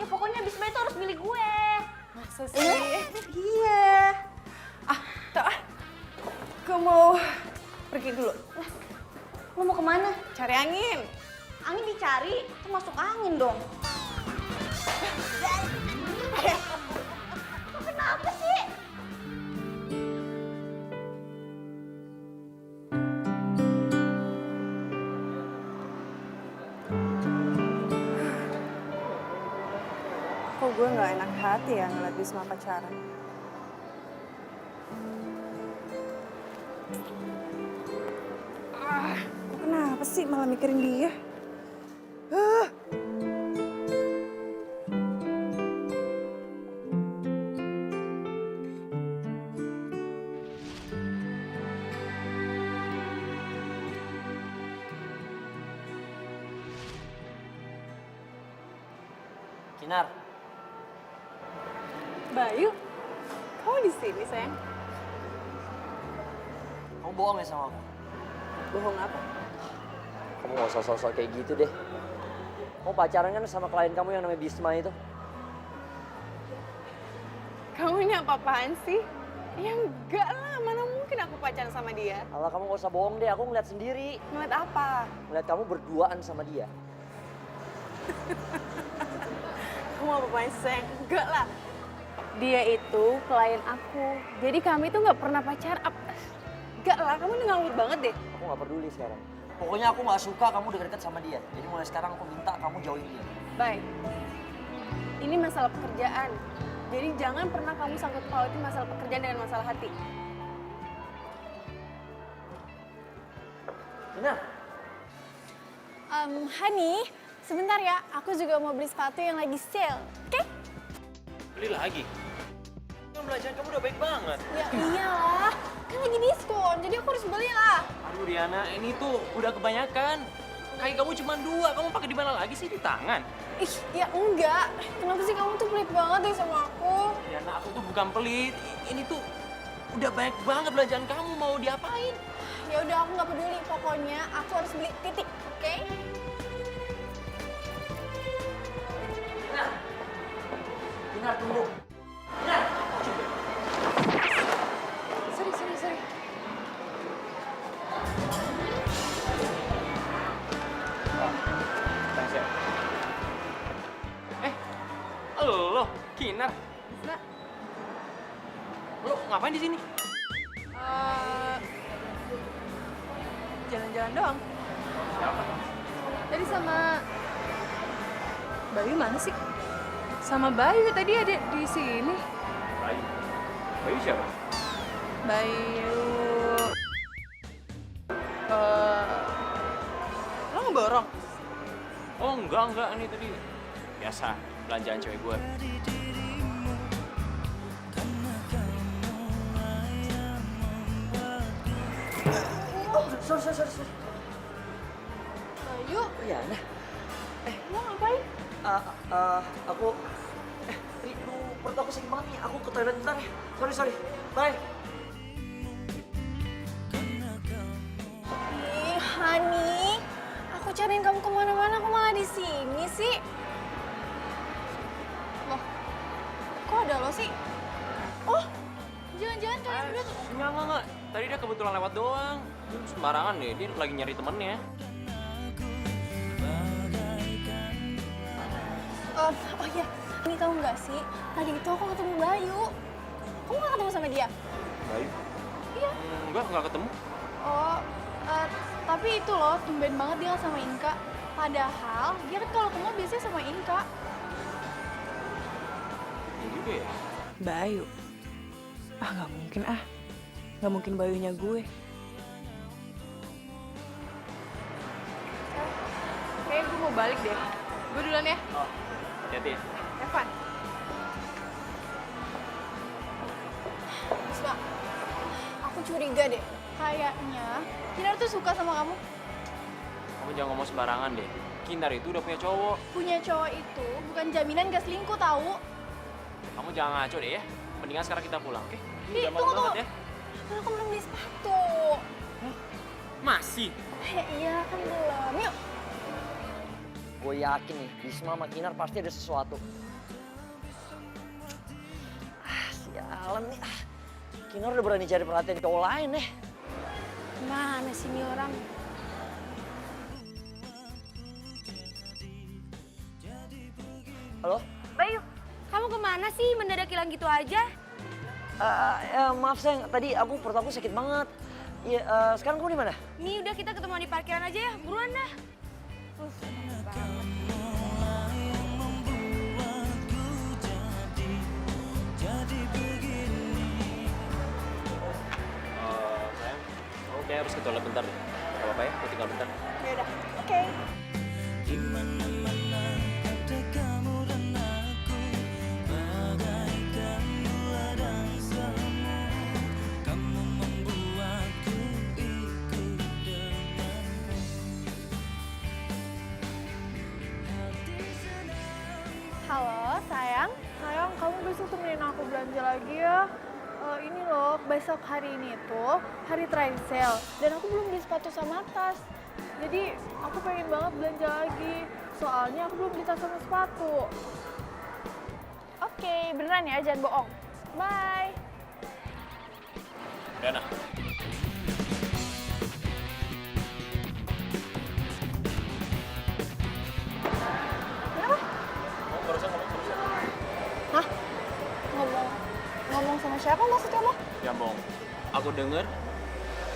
Ya pokoknya Bisma itu harus pilih gue. Masa sih? Iya. Gue mau pergi dulu. Lo mau kemana? Cari angin. Angin dicari, itu masuk angin dong. gue nggak enak hati ya ngeliat Bisma pacaran. Gue kenapa sih malah mikirin dia? Kinar, Bayu, kamu di sini sayang? kamu bohong ya sama aku? Bohong apa? Kamu gak usah sosok kayak gitu deh. Kamu pacaran kan sama klien kamu yang namanya Bisma itu? Kamu ini apa-apaan sih? Ya enggak lah, mana mungkin aku pacaran sama dia. Alah, kamu gak usah bohong deh, aku ngeliat sendiri. Ngeliat apa? Ngeliat kamu berduaan sama dia. Kamu apa-apaan sih sayang? Enggak lah. Dia itu klien aku, jadi kami tuh nggak pernah pacaran. Enggak lah, kamu ini ngawur banget deh. Aku gak peduli sekarang. Pokoknya aku gak suka kamu deket-deket sama dia. Jadi mulai sekarang aku minta kamu jauhin dia. Baik, ini masalah pekerjaan. Jadi jangan pernah kamu sangkut pautin masalah pekerjaan dengan masalah hati. Kinar, Hani, sebentar ya. Aku juga mau beli sepatu yang lagi sale. Oke? Beli lagi? Kan belanjaan kamu udah baik banget. Ya iyalah. Kan lagi diskon, jadi aku harus beli lah. Aduh Riana, ini tuh udah kebanyakan. Kaki kamu cuma 2, kamu pakai di mana lagi sih? Di tangan? Ih, ya enggak. Kenapa sih kamu tuh pelit banget deh sama aku? Riana, aku tuh bukan pelit. Ini tuh udah banyak banget belanjaan kamu, mau diapain? Ya udah, aku nggak peduli. Pokoknya aku harus beli titik, oke? Kinar tunggu. Sorry. Thanks ya. Lo, Kinar. Nah, Lo ngapain di sini? jalan-jalan doang. Siapa? Tadi sama Bayu mana sih? Sama Bayu tadi ada di sini. Bayu. Bayu siapa? Bayu. Lo ngeborong? Oh enggak, ini tadi biasa belanjaan cewek gue. Sorry. Bayu, Riana, lo ngapain? aku... Ri, perut aku sakit banget nih. Aku ke toilet bentar ya. Sorry. Bye. Ih, Hani, aku cariin kamu kemana-mana, aku malah di sini sih. Loh, kok ada lo sih? Oh, jangan-jangan kalian berdua tuh. Enggak. Tadi dia kebetulan lewat doang. Sembarangan deh, dia lagi nyari temennya. Oh iya, ini tahu nggak sih? Tadi itu aku ketemu Bayu. Kamu nggak ketemu sama dia? Bayu? Iya. Enggak ketemu. Oh, tapi itu loh, tumben banget dia sama Inka. Padahal dia kan kalau ketemu biasanya sama Inka. Iya juga ya. Bayu. Nggak mungkin ah. Nggak mungkin Bayunya gue. Kayaknya gue mau balik deh. Gue duluan ya. Oh, hati-hati ya. Evan. Bisma, aku curiga deh. Kayaknya Kinar tuh suka sama kamu. Kamu jangan ngomong sembarangan deh. Kinar itu udah punya cowok. Punya cowok itu bukan jaminan gak selingkuh tahu. Kamu jangan ngaco deh ya. Mendingan sekarang kita pulang, oke? Ini Ih, udah malam tunggu. banget ya. Kan aku belum beli sepatu. Masih? Iya kan belum. Yuk. Gue yakin nih, Bisma sama Kinar pasti ada sesuatu. Sialan nih. Kinar udah berani cari perhatian cowok lain deh. Mana sih ini orang? Halo? Bayu, kamu kemana sih mendadak hilang gitu aja? Maaf sayang, tadi perut aku sakit banget. Iya, sekarang kamu di mana? Nih udah kita ketemuan di parkiran aja ya, buruan dah. kayak harus ke toilet bentar deh. Gak apa-apa ya, aku tinggal bentar. Ya udah, oke. Di mana-mana ada kamu dan aku, bagaikan dua dan semu. Kamu membuatku ikut denganmu. Halo, sayang. Sayang, kamu besok temenin aku belanja lagi ya. Ini loh, besok hari ini tuh hari terakhir sale. Dan aku belum beli sepatu sama tas. Jadi, aku pengen banget belanja lagi. Soalnya aku belum beli tas sama sepatu. Oke, beneran ya, jangan bohong. Bye. Dana. Kenapa? Kamu barusan ngomong sama siapa? Hah? Ngomong sama siapa maksud kamu? Ya, Bong. Aku denger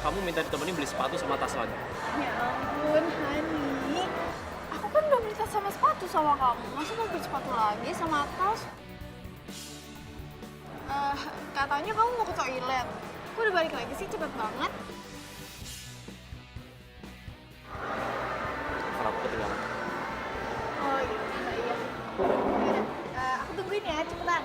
kamu minta ditemenin beli sepatu sama tas lagi. Ya ampun, Hani. Aku kan udah beli tas sama sepatu sama kamu. Masa mau beli sepatu lagi sama tas? Katanya kamu mau ke toilet. Kok udah balik lagi sih? Cepet banget. Telepon aku ketinggalan. Oh iya. Yaudah, aku tungguin ya, cepetan.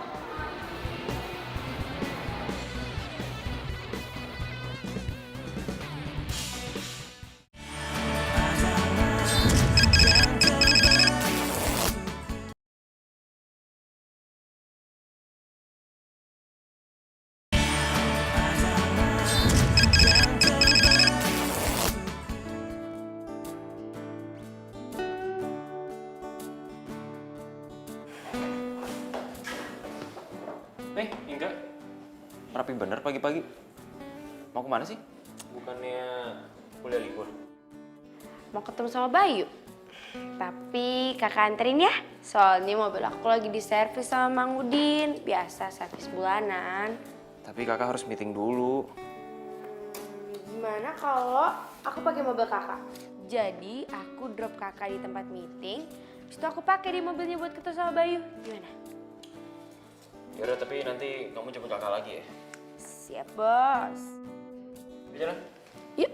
Inga. Rapi bener pagi-pagi. Mau kemana sih? Bukannya kuliah libur? Mau ketemu sama Bayu. Tapi kakak anterin ya. Soalnya mobil aku lagi di servis sama Mang Udin. Biasa servis bulanan. Tapi kakak harus meeting dulu. Gimana kalau aku pakai mobil kakak? Jadi aku drop kakak di tempat meeting. Terus itu aku pakai di mobilnya buat ketemu sama Bayu. Gimana? Yaudah, tapi nanti kamu jemput kakak lagi ya? Siap, bos. Yuk jalan. Yuk.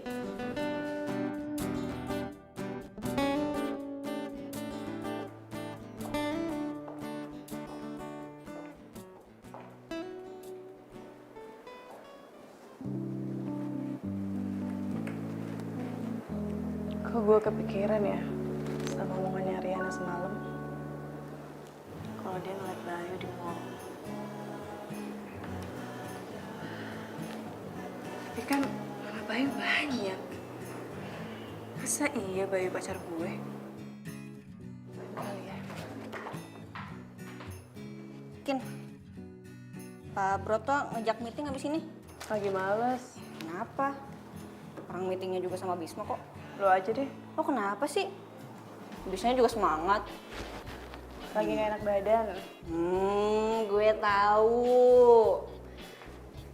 Kok gue kepikiran ya sama omongannya Riana semalam. Kalau dia ngeliat Bayu di mall. Tapi kan nama Bayu banyak. Masa iya Bayu pacar gue? Kali ya. Kin, Pak Broto ngejak meeting abis ini. Lagi males. Kenapa? Orang meetingnya juga sama Bisma kok. Lo aja deh. Oh kenapa sih? Bismanya juga semangat. Lagi gak enak badan. Gue tahu.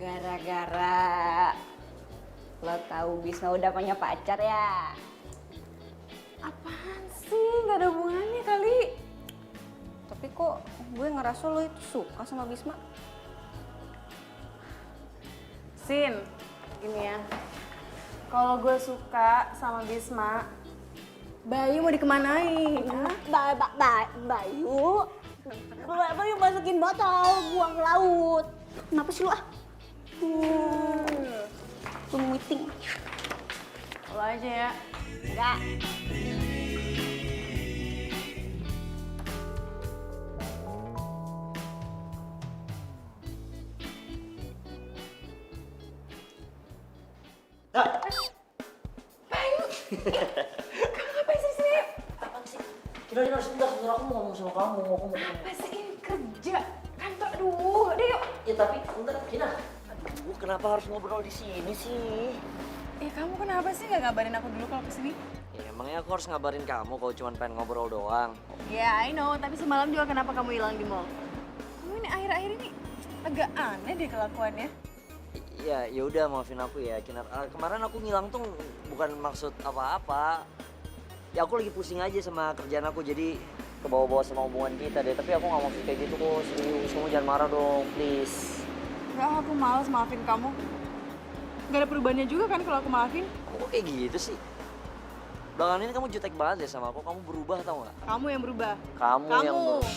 Gara-gara lo tahu Bisma udah punya pacar ya. Apaan sih? Gak ada hubungannya kali. Tapi kok gue ngerasa lo itu suka sama Bisma. Sin, gini ya. Kalau gue suka sama Bisma, Bayu mau dikemanain? Bayu? Bayu masukin botol, buang ke laut. Kenapa sih lo ah? Lu meeting. Lo aja ya. Enggak. Ngapain sih sini? Kira-kira sebentar, aku mau ngomong sama kamu. Apa sih ini kerja? Kantor, aduh, udah yuk. Ya tapi, bentar, Kina. Aduh, kenapa harus ngobrol di sini sih? Kamu kenapa sih nggak ngabarin aku dulu kalau kesini? Ya, emangnya aku harus ngabarin kamu kalau cuma pengen ngobrol doang. Ya, I know. Tapi semalam juga kenapa kamu hilang di mall? Kamu ini akhir-akhir ini agak aneh deh kelakuannya. Ya udah maafin aku ya, Kinar. Kemarin aku ngilang tuh bukan maksud apa-apa. Ya aku lagi pusing aja sama kerjaan aku, jadi kebawa-bawa sama hubungan kita deh. Tapi aku nggak mau kayak gitu kok, serius. Kamu jangan marah dong, please. Enggak, aku males maafin kamu. Gak ada perubahannya juga kan kalau aku maafin? Kok kayak gitu sih? Belakangan ini kamu jutek banget deh sama aku. Kamu berubah tau gak? Kamu yang berubah. Kamu yang berubah.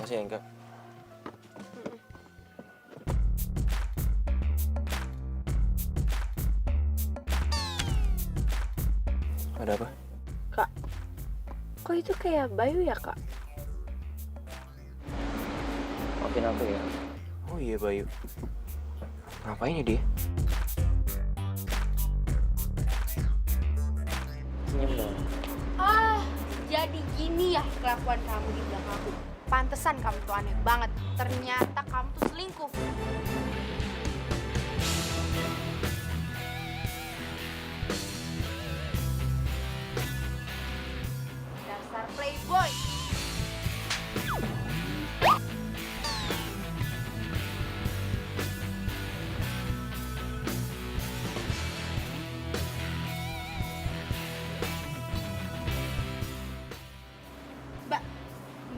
Masih ya, enggak? Ada apa? Kak, kok itu kayak Bayu ya kak? Maafin aku ya. Oh iya Bayu. Ngapain ya dia? Senyum dong. Ah, jadi gini ya kelakuan kamu di belakang aku. Pantesan kamu tuh aneh banget. Ternyata kamu tuh selingkuh. Dasar playboy.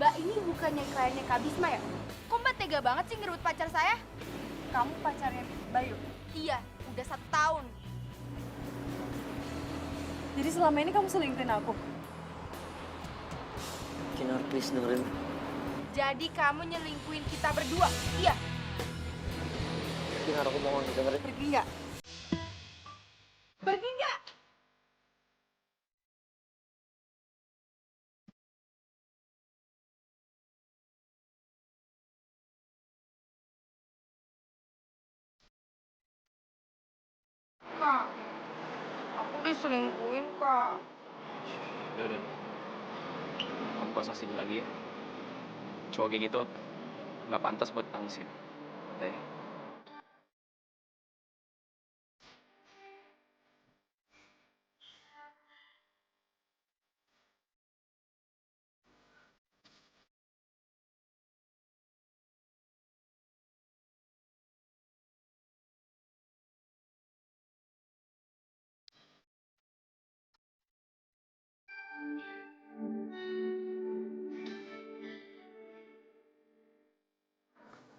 Mbak ini bukannya kliennya Kak Bisma ya? Kok Mbak tega banget sih ngerebut pacar saya? Kamu pacarnya Bayu. Iya, udah 1 tahun. Jadi selama ini kamu selingkuhin aku? Kinar, please dengerin. Jadi kamu nyelingkuhin kita berdua? Iya. Kinar, aku mohon dengerin. Pergi nggak? Pergi nggak? Kak, aku diselingkuhin kak. Udah. Kamu gak usah sedih lagi ya. Cowok kayak gitu nggak pantas buat tangisin. Udah ya.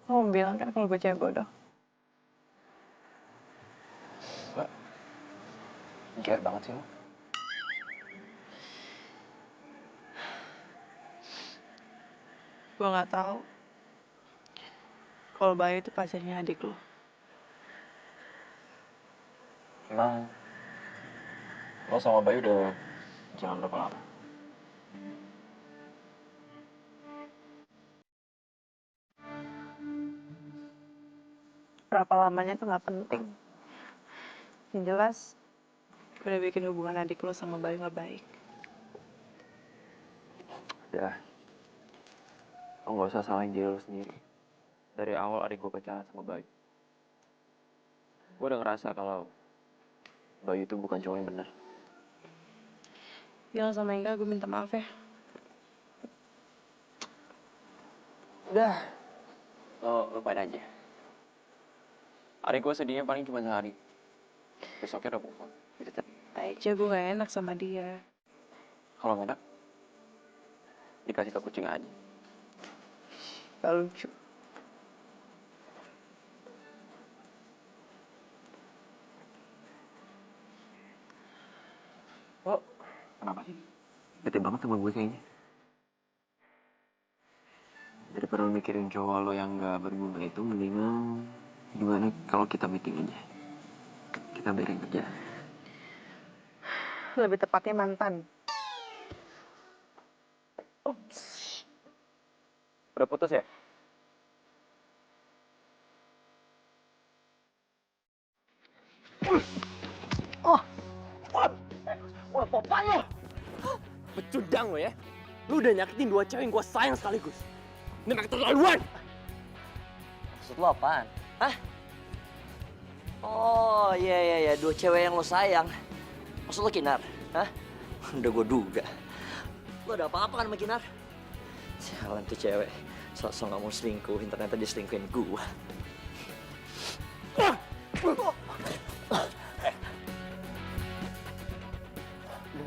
Kamu bilang kan kalau gue cewek bodoh. Mbak, care banget sih lo. Gue nggak tahu kalau Bayu itu pacarnya adik lo. Emang lo sama Bayu udah jalan berapa lama? Berapa lamanya tuh nggak penting. Yang jelas, gue udah bikin hubungan adik lo sama Bayu nggak baik. Ya, lo nggak usah salahin diri lo sendiri. Dari awal adik gue pacaran sama Bayu. Gue udah ngerasa kalau Bayu itu bukan cowok yang benar. Bilang sama Inga, gue minta maaf ya. Udah. Lo lupain aja. Adik gue sedihnya paling cuma sehari. Besoknya udah move on. Aja gue gak enak sama dia. Kalau nggak enak, dikasih ke kucing aja. Gak lucu. Oh, kenapa sih? Bete banget sama gue kayaknya. Daripada lo mikirin cowok lo yang gak berguna itu, mendingan gimana kalau kita meeting aja. Kita beresin kerja. Lebih tepatnya mantan. Udah putus ya? Wah, apaan lo? Pecundang lo ya? Lu udah nyakitin 2 cewek yang gue sayang sekaligus. Ini makin keterlaluan! Maksud lo apaan? Hah? Oh, iya. 2 cewek yang lo sayang. Maksud lo Kinar? Hah? Udah gue duga. Lo ada apa-apa kan sama Kinar? Sialan tuh cewek. Sosok gak mau selingkuhin, ternyata dia selingkuhin gue.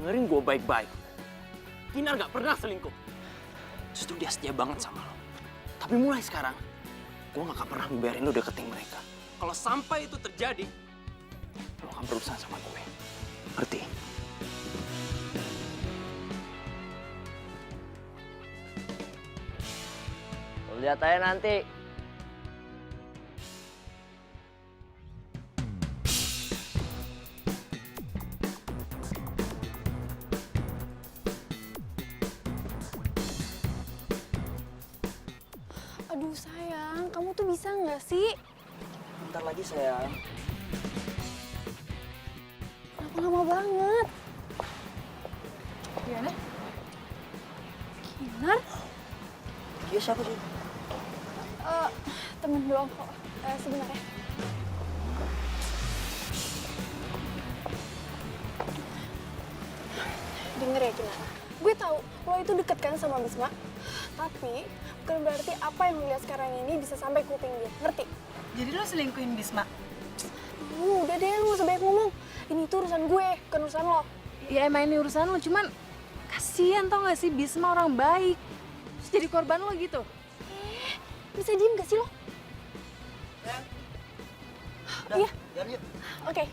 dengerin gue baik-baik. Kinar gak pernah selingkuh. Justru dia setia banget sama lo. Tapi mulai sekarang, gue gak akan pernah ngebiarin lo deketin mereka. Kalau sampai itu terjadi, lo akan berurusan sama gue. Ngerti? Lo lihat aja nanti. Aduh sayang, kamu tuh bisa nggak sih? Bentar lagi sayang. Kenapa lama banget? Gimana? Kinar? Dia siapa sih? Temen doang kok. Sebentar ya. Denger ya Kinar, gue tahu lo itu deket kan sama Bisma. Tapi bukan berarti apa yang lo lihat sekarang ini bisa sampai kuping dia, ngerti? Jadi lo selingkuhin Bisma? Udah deh, lo gak usah banyak ngomong. Ini tuh urusan gue, bukan urusan lo. Ya emang ini urusan lo, cuman kasihan tau gak sih Bisma orang baik. Terus jadi korban lo gitu. Bisa diem gak sih lo? Iya. Yuk. Oke.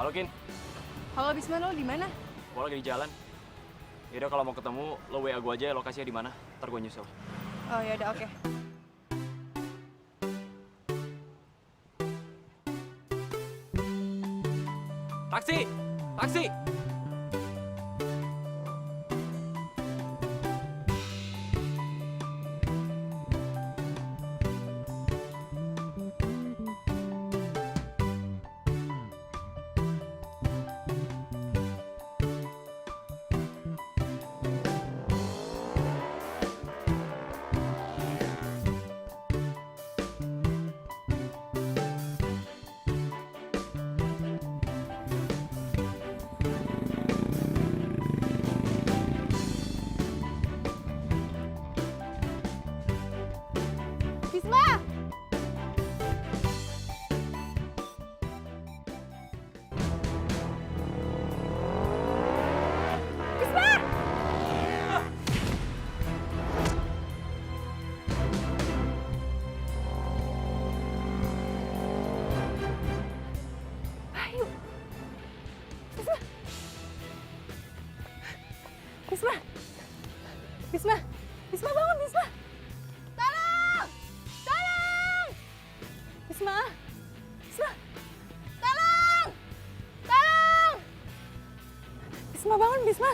Halo, Kin. Halo Bisma, lo di mana? Gue lagi di jalan. Yaudah kalau mau ketemu, lo WA gue aja lokasinya di mana. Ntar gue nyusul. Oh ya udah oke. Taksi! Taksi! Bisma! Bayu! Bisma! Bisma! Bisma! Bisma bangun, Bisma! Tolong! Tolong! Bisma! Bisma! Tolong! Tolong! Bisma bangun, Bisma!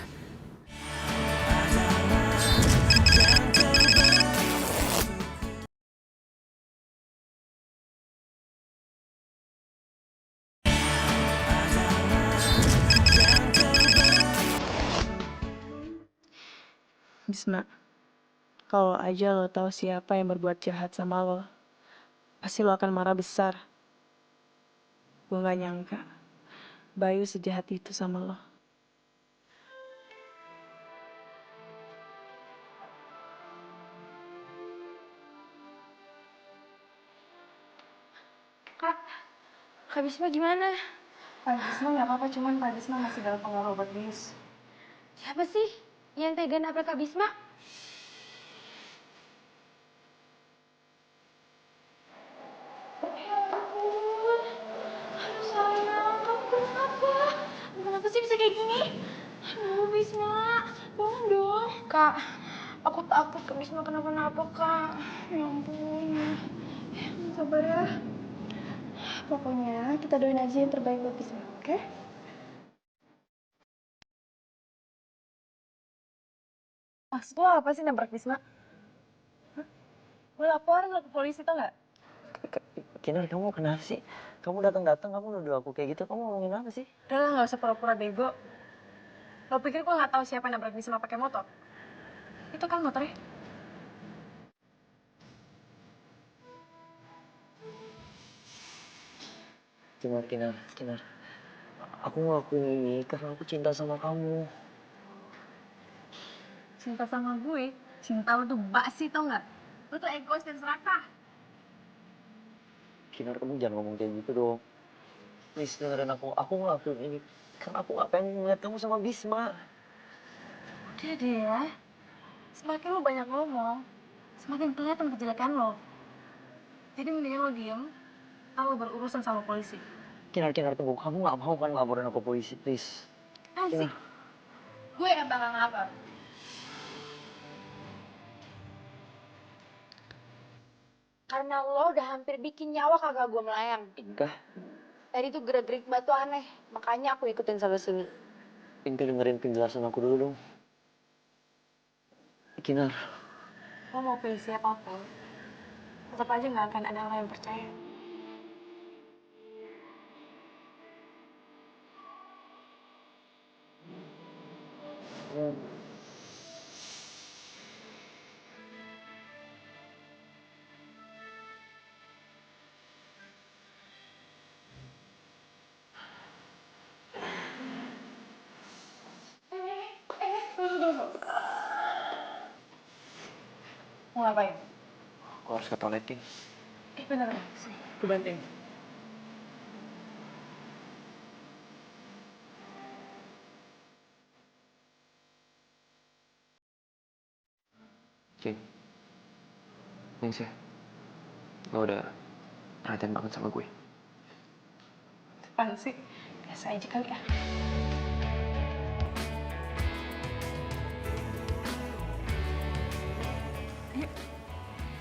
Bisma, kalau aja lo tahu siapa yang berbuat jahat sama lo, pasti lo akan marah besar. Gue gak nyangka Bayu sejahat itu sama lo. Kak Bisma gimana? Pak Bisma gak apa-apa, cuman Pak Bisma masih dalam pengaruh obat bius. Siapa sih yang tega nabrak Kak Bisma? Ya ampun. Aduh sayang, kamu kenapa? Kenapa sih bisa kayak gini? Aduh Bisma, bangun dong. Kak, aku takut Kak Bisma kenapa-napa Kak. Ya ampun. Sabar ya. Pokoknya kita doain aja yang terbaik buat Bisma, oke? Maksud lo apa sih nabrak Bisma? Hah? Lo laporin lo ke polisi tau gak? Kinar, kamu kenapa sih? Kamu datang-datang, kamu nuduh aku kayak gitu. Kamu ngomongin apa sih? Udah lah, gak usah pura-pura bego. Lo pikir gue gak tahu siapa yang nabrak Bisma pakai motor? Itu kan motornya. Kinar. Aku ngelakuin ini karena aku cinta sama kamu. Cinta sama gue? Cinta lu tuh basi tau nggak? Lu tuh egois dan serakah. Kinar, kamu jangan ngomong kayak gitu dong. Please dengerin aku. Aku ngelakuin ini karena aku gak pengen ngeliat kamu sama Bisma. Udah deh ya. Semakin lu banyak ngomong, semakin kelihatan kejelekan lo. Jadi mendingan lo diem, lalu berurusan sama polisi. Kinar, tunggu. Kamu gak mau kan laporin aku polisi, please? Kan sih, gue yang bakal ngapar. Karena lo udah hampir bikin nyawa kakak gue melayang. Inka, Tadi tuh gerak-gerik batu aneh, makanya aku ikutin sampai sini. dengerin penjelasan aku dulu dong. Kinar. Lo mau pilih siapapun, tetap aja nggak akan ada orang yang percaya. Mau ngapain? Aku harus ke toilet, Kin. Bener, gue bantuin. Kin, thanks ya. Lo udah perhatian banget sama gue. Apaan sih? Biasa aja kali ya.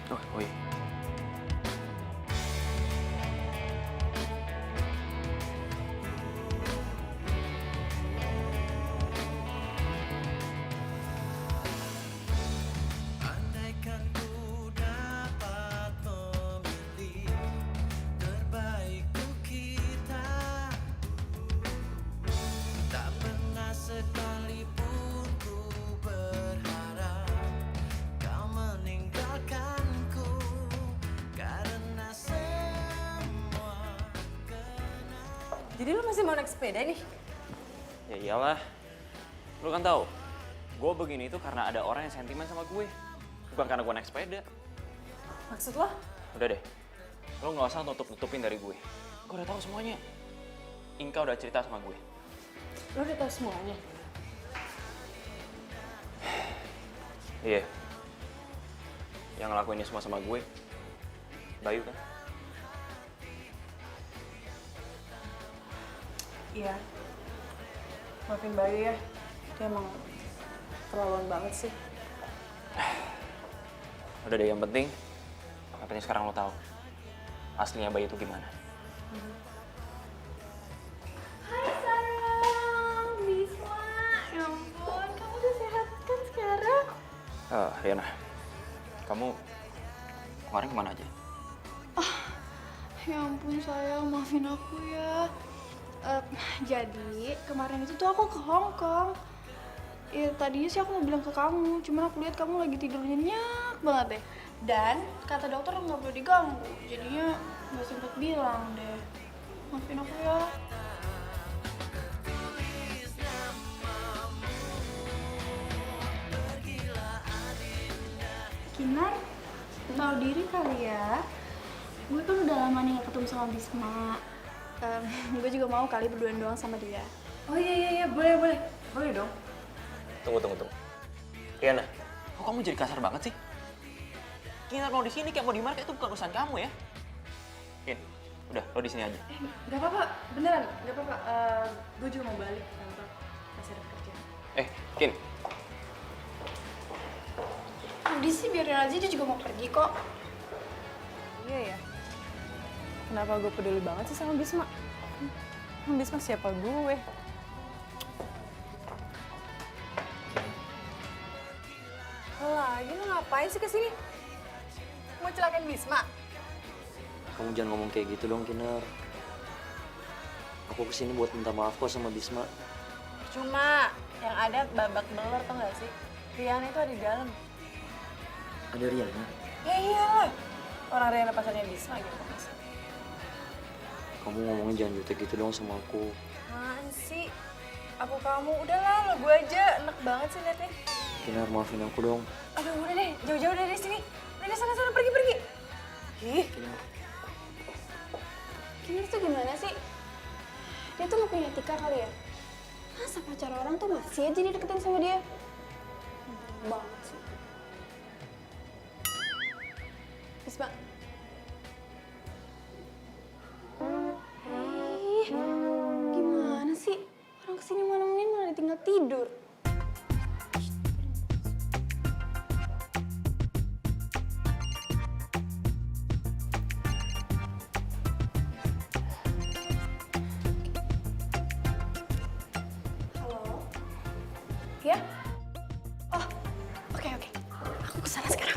Oh iya. Andaikan ku dapat memilih terbaik untuk kita, tak pernah sekalipun ku berharap kau meninggalkanku, karena semua Jadi lu masih mau naik sepeda nih? Ya iyalah. Lo kan tahu, gue begini itu karena ada orang yang sentimen sama gue. Bukan karena gue naik sepeda. Maksud lo? Udah deh, lo nggak usah nutup-nutupin dari gue. Gue udah tahu semuanya. Inka udah cerita sama gue. Lo udah tahu semuanya? Iya. Yang ngelakuin ini semua sama gue, Bayu kan? Iya. Maafin Bayu ya. Dia emang terlaluan banget sih. Udah deh, yang penting sekarang lo tahu aslinya Bayu itu gimana. Hai sayang, Bisma. Ya ampun, kamu udah sehat kan sekarang? Riana, kamu kemarin kemana aja? Ya ampun sayang, maafin aku ya. Jadi kemarin itu tuh aku ke Hong Kong. Ya tadinya sih aku mau bilang ke kamu, cuman aku lihat kamu lagi tidur nyenyak banget deh. Dan kata dokter nggak boleh diganggu, jadinya nggak sempet bilang deh. Maafin aku ya. Kinar, tahu diri kali ya. Gue kan udah lama nih gak ketemu sama Bisma. Gue juga mau kali berduaan doang sama dia. Oh iya, boleh. Boleh dong. Tunggu. Riana, kok kamu jadi kasar banget sih? Kinar mau di sini kayak mau di mana, itu bukan urusan kamu ya. Kin, udah lo di sini aja. Gak apa-apa, beneran, gak apa-apa. Gue juga mau balik ke kantor, masih ada kerjaan. Kin, Udah sih biarin aja, dia juga mau pergi kok. Iya ya. Kenapa gue peduli banget sih sama Bisma? Bisma siapa gue? Lagi lo ngapain sih kesini? Mau celakain Bisma? Kamu jangan ngomong kayak gitu dong, Kinar. Aku kesini buat minta maaf kok sama Bisma. Cuma yang ada babak belur tau gak sih? Riana itu ada di dalam. Ada Riana. Ya iyalah, orang Riana pacarnya Bisma gitu mas. kamu ngomongnya jangan jutek gitu dong sama aku. Apaan sih? Aku kamu, udahlah lo gue aja, enak banget sih liatnya. Kinar, maafin aku dong. Aduh udah deh, jauh-jauh dari sini. Udah sana pergi. Ih, Kinar. Kinar tuh gimana sih? Dia tuh gak punya etika kali ya? Masa pacar orang tuh masih aja dideketin sama dia? Banget sih. Bisma. Ih, gimana sih? Orang kesini malam-malam malah ditinggal tidur. Halo? Ya? Oh, oke. Aku kesana sekarang.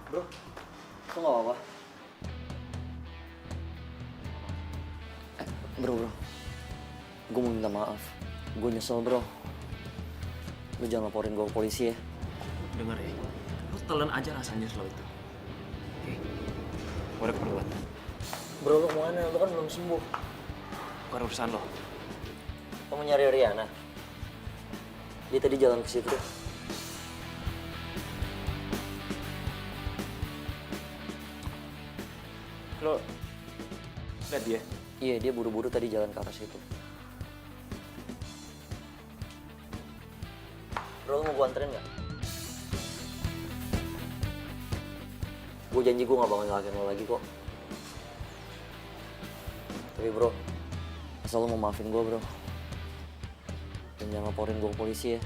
Bro, kok gak apa-apa? Bro, gue mau minta maaf. Gue nyesel, bro. Lu jangan laporin gue ke polisi ya. Dengar ya, lu telan aja rasanya lo itu. Oke, gue ada keperluan. Bro, lu kemana? Lu kan belum sembuh. Bukan urusan lo. Kamu nyari Riana? Dia tadi jalan ke situ. Lo lihat dia? Iya, dia buru-buru tadi jalan ke arah situ. Bro, lu mau gue anterin nggak? Gue janji gue gak bakal nyalakin lo lagi kok. Tapi bro, asal lo mau maafin gue bro. Dan jangan laporin gue ke polisi ya.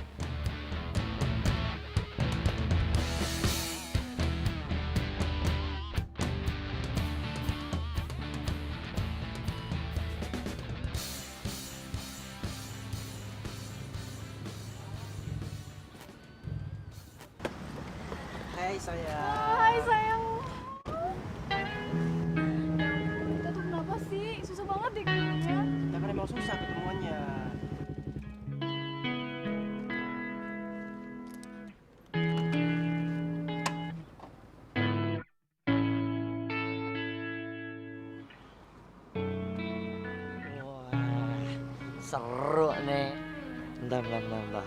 Hai sayang. Hai sayang. Kita tuh kenapa sih? Susah banget deh kayaknya. Ya kan emang susah ketemuannya. Wah, seru nih. Bentar.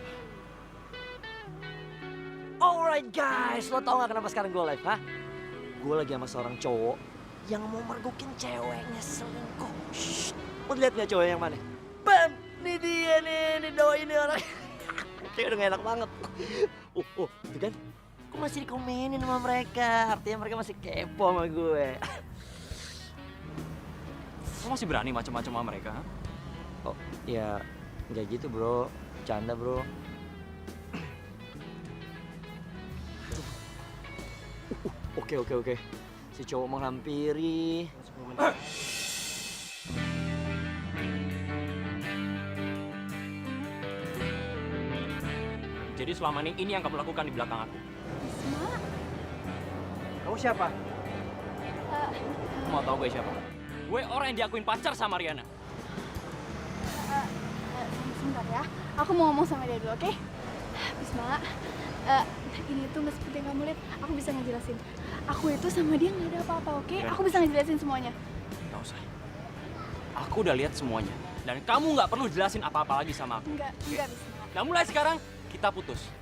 Alright guys, lo tau gak kenapa sekarang gue live, ha? Gue lagi sama seorang cowok yang mau mergokin ceweknya selingkuh. Shh, lo liat gak cowok yang mana? Bam, nih dia nih doi ini orang. Kayak udah gak enak banget. Itu kan? Gue masih dikomenin sama mereka, artinya mereka masih kepo sama gue. Lo masih berani macam-macam sama mereka? Ha? Oh, ya nggak gitu bro, canda bro. Oke. Si cowok menghampiri. Jadi selama ini yang kamu lakukan di belakang aku. Kamu siapa? Kamu mau tahu gue siapa? Gue orang yang diakuin pacar sama Riana. Sebentar ya, aku mau ngomong sama dia dulu, oke? Bisma, ini tuh nggak seperti yang kamu lihat. Aku bisa ngejelasin. Aku itu sama dia nggak ada apa-apa, oke? Aku bisa ngejelasin semuanya. Gak usah. Aku udah lihat semuanya. Dan kamu nggak perlu jelasin apa-apa lagi sama aku. Enggak, Bisma. Nah mulai sekarang, kita putus.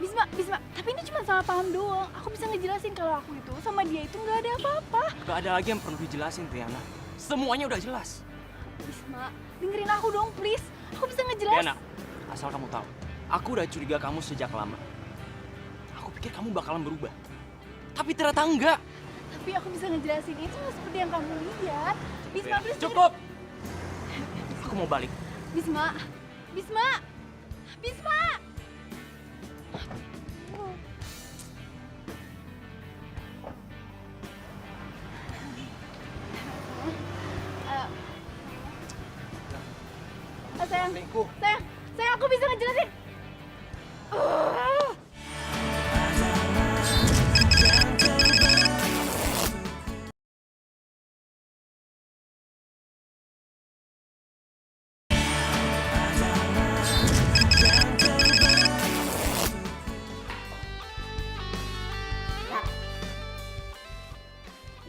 Bisma, tapi ini cuma salah paham doang. Aku bisa ngejelasin kalau aku itu sama dia itu nggak ada apa-apa. Gak ada lagi yang perlu dijelasin, Riana. Semuanya udah jelas. Bisma, dengerin aku dong, please. Aku bisa ngejelasin. Riana, asal kamu tahu, aku udah curiga kamu sejak lama. Aku pikir kamu bakalan berubah. Tapi ternyata enggak. Tapi aku bisa ngejelasin itu nggak seperti yang kamu lihat. Bisma, Riana, please. cukup! Aku mau balik. Bisma. sayang. Sayang, aku bisa ngejelasin.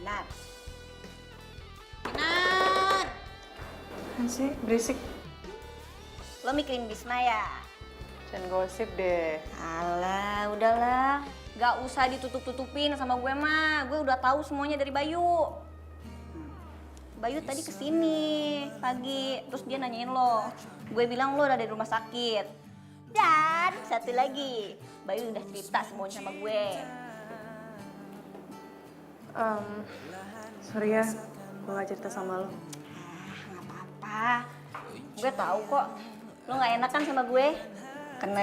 Benar. Benar. Kan sih, berisik. Lo mikirin Bisma ya? Jangan gosip deh. Alah, udahlah. Gak usah ditutup-tutupin sama gue mah. Gue udah tahu semuanya dari Bayu. Bayu tadi kesini pagi, terus dia nanyain lo. Gue bilang lo udah dari rumah sakit. Dan satu lagi, Bayu udah cerita semuanya sama gue. Sorry ya, gue gak cerita sama lo. Nggak apa-apa. Gue tahu kok, lo nggak enakan sama gue karena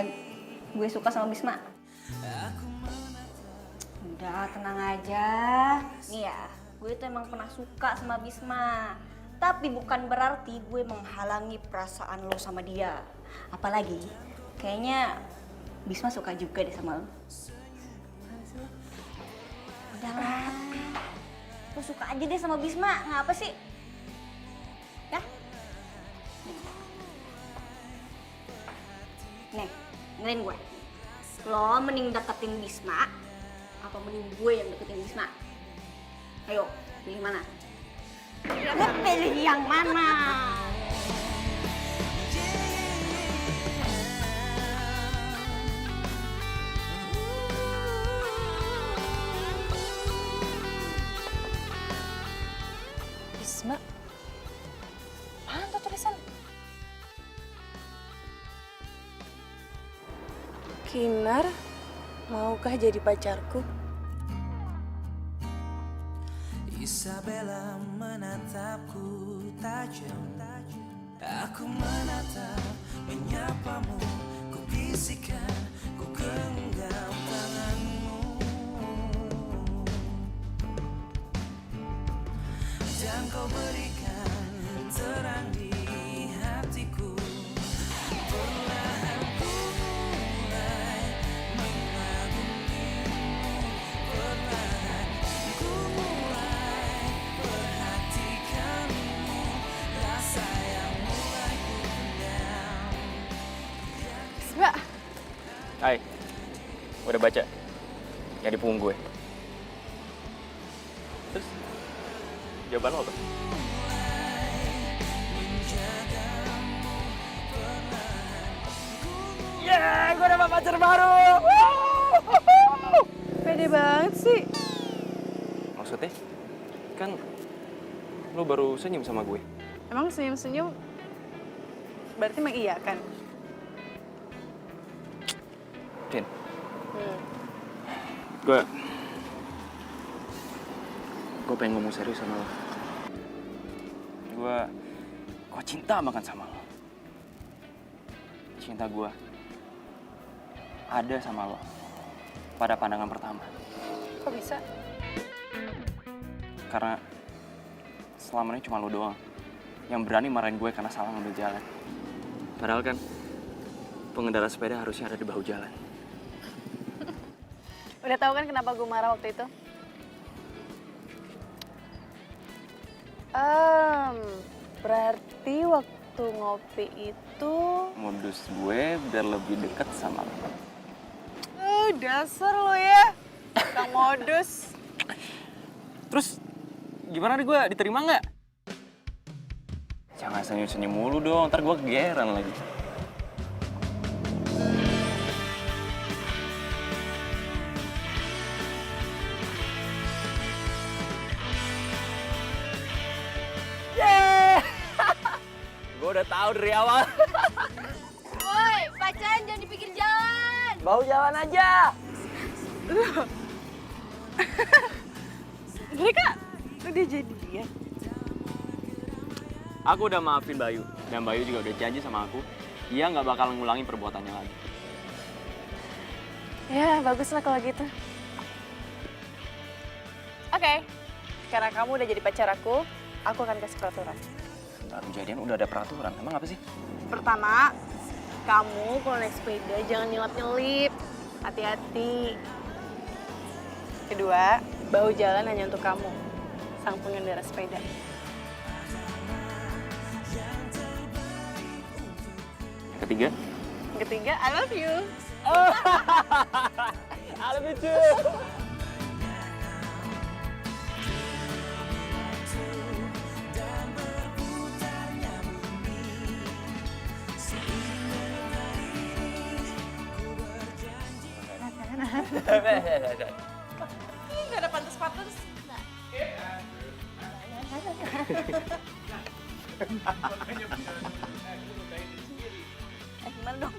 gue suka sama Bisma. Udah tenang aja. Nih ya, gue tuh emang pernah suka sama Bisma. Tapi bukan berarti gue menghalangi perasaan lo sama dia. Apalagi, kayaknya Bisma suka juga deh sama lo. Udahlah, lo suka aja deh sama Bisma, ngapa sih? Ya? Nih, dengerin gue. Lo mending deketin Bisma, apa mending gue yang deketin Bisma? Ayo, pilih mana? Lo pilih yang mana? Bisma? Apaan tuh tulisan? Kinar, maukah jadi pacarku? Isabella menatapku tajam. Aku menatap, menyapamu, ku bisikan, ku genggam tanganmu. Dan kau berikan terang di hatiku. Perlahan ku mulai mengagumimu. Perlahan ku mulai perhatikanmu. Rasa yang mulai ku pendam. Bisma, Hai, udah baca? Yang di punggung gue. Terus, jawaban lo apa? Yeah, gue dapat pacar baru! Pede banget sih. Maksudnya? Kan lo baru senyum sama gue. Emang senyum-senyum berarti mengiyakan? Vin, gue pengen ngomong serius sama lo. Gue cinta banget sama lo. Cinta gue ada sama lo pada pandangan pertama. Kok bisa? Karena selama ini cuma lo doang yang berani marahin gue karena salah ngambil jalan. Padahal kan pengendara sepeda harusnya ada di bahu jalan. Udah tahu kan kenapa gue marah waktu itu? Berarti waktu ngopi itu... Modus gue biar lebih deket sama lo. Dasar lo ya, tukang modus. Terus gimana nih gue, diterima nggak? Jangan senyum-senyum mulu dong, ntar gue kegeeran lagi. Yeay! Gue udah tahu dari awal. Woi, pacaran jangan di pinggir jalan. Bau jalan aja. Mereka udah jadian. Aku udah maafin Bayu, dan Bayu juga udah janji sama aku, dia nggak bakal ngulangin perbuatannya lagi. Ya, bagus lah kalau gitu. Oke, karena kamu udah jadi pacar aku akan kasih peraturan. baru jadian udah ada peraturan. Emang apa sih? Pertama, kamu kalau naik sepeda jangan nyelap-nyelip. Hati-hati. Kedua, bahu jalan hanya untuk kamu, sang pengendara sepeda. Yang ketiga? Yang ketiga, I love you. I love you too. Gak ada pantas-pantas. Gimana dong?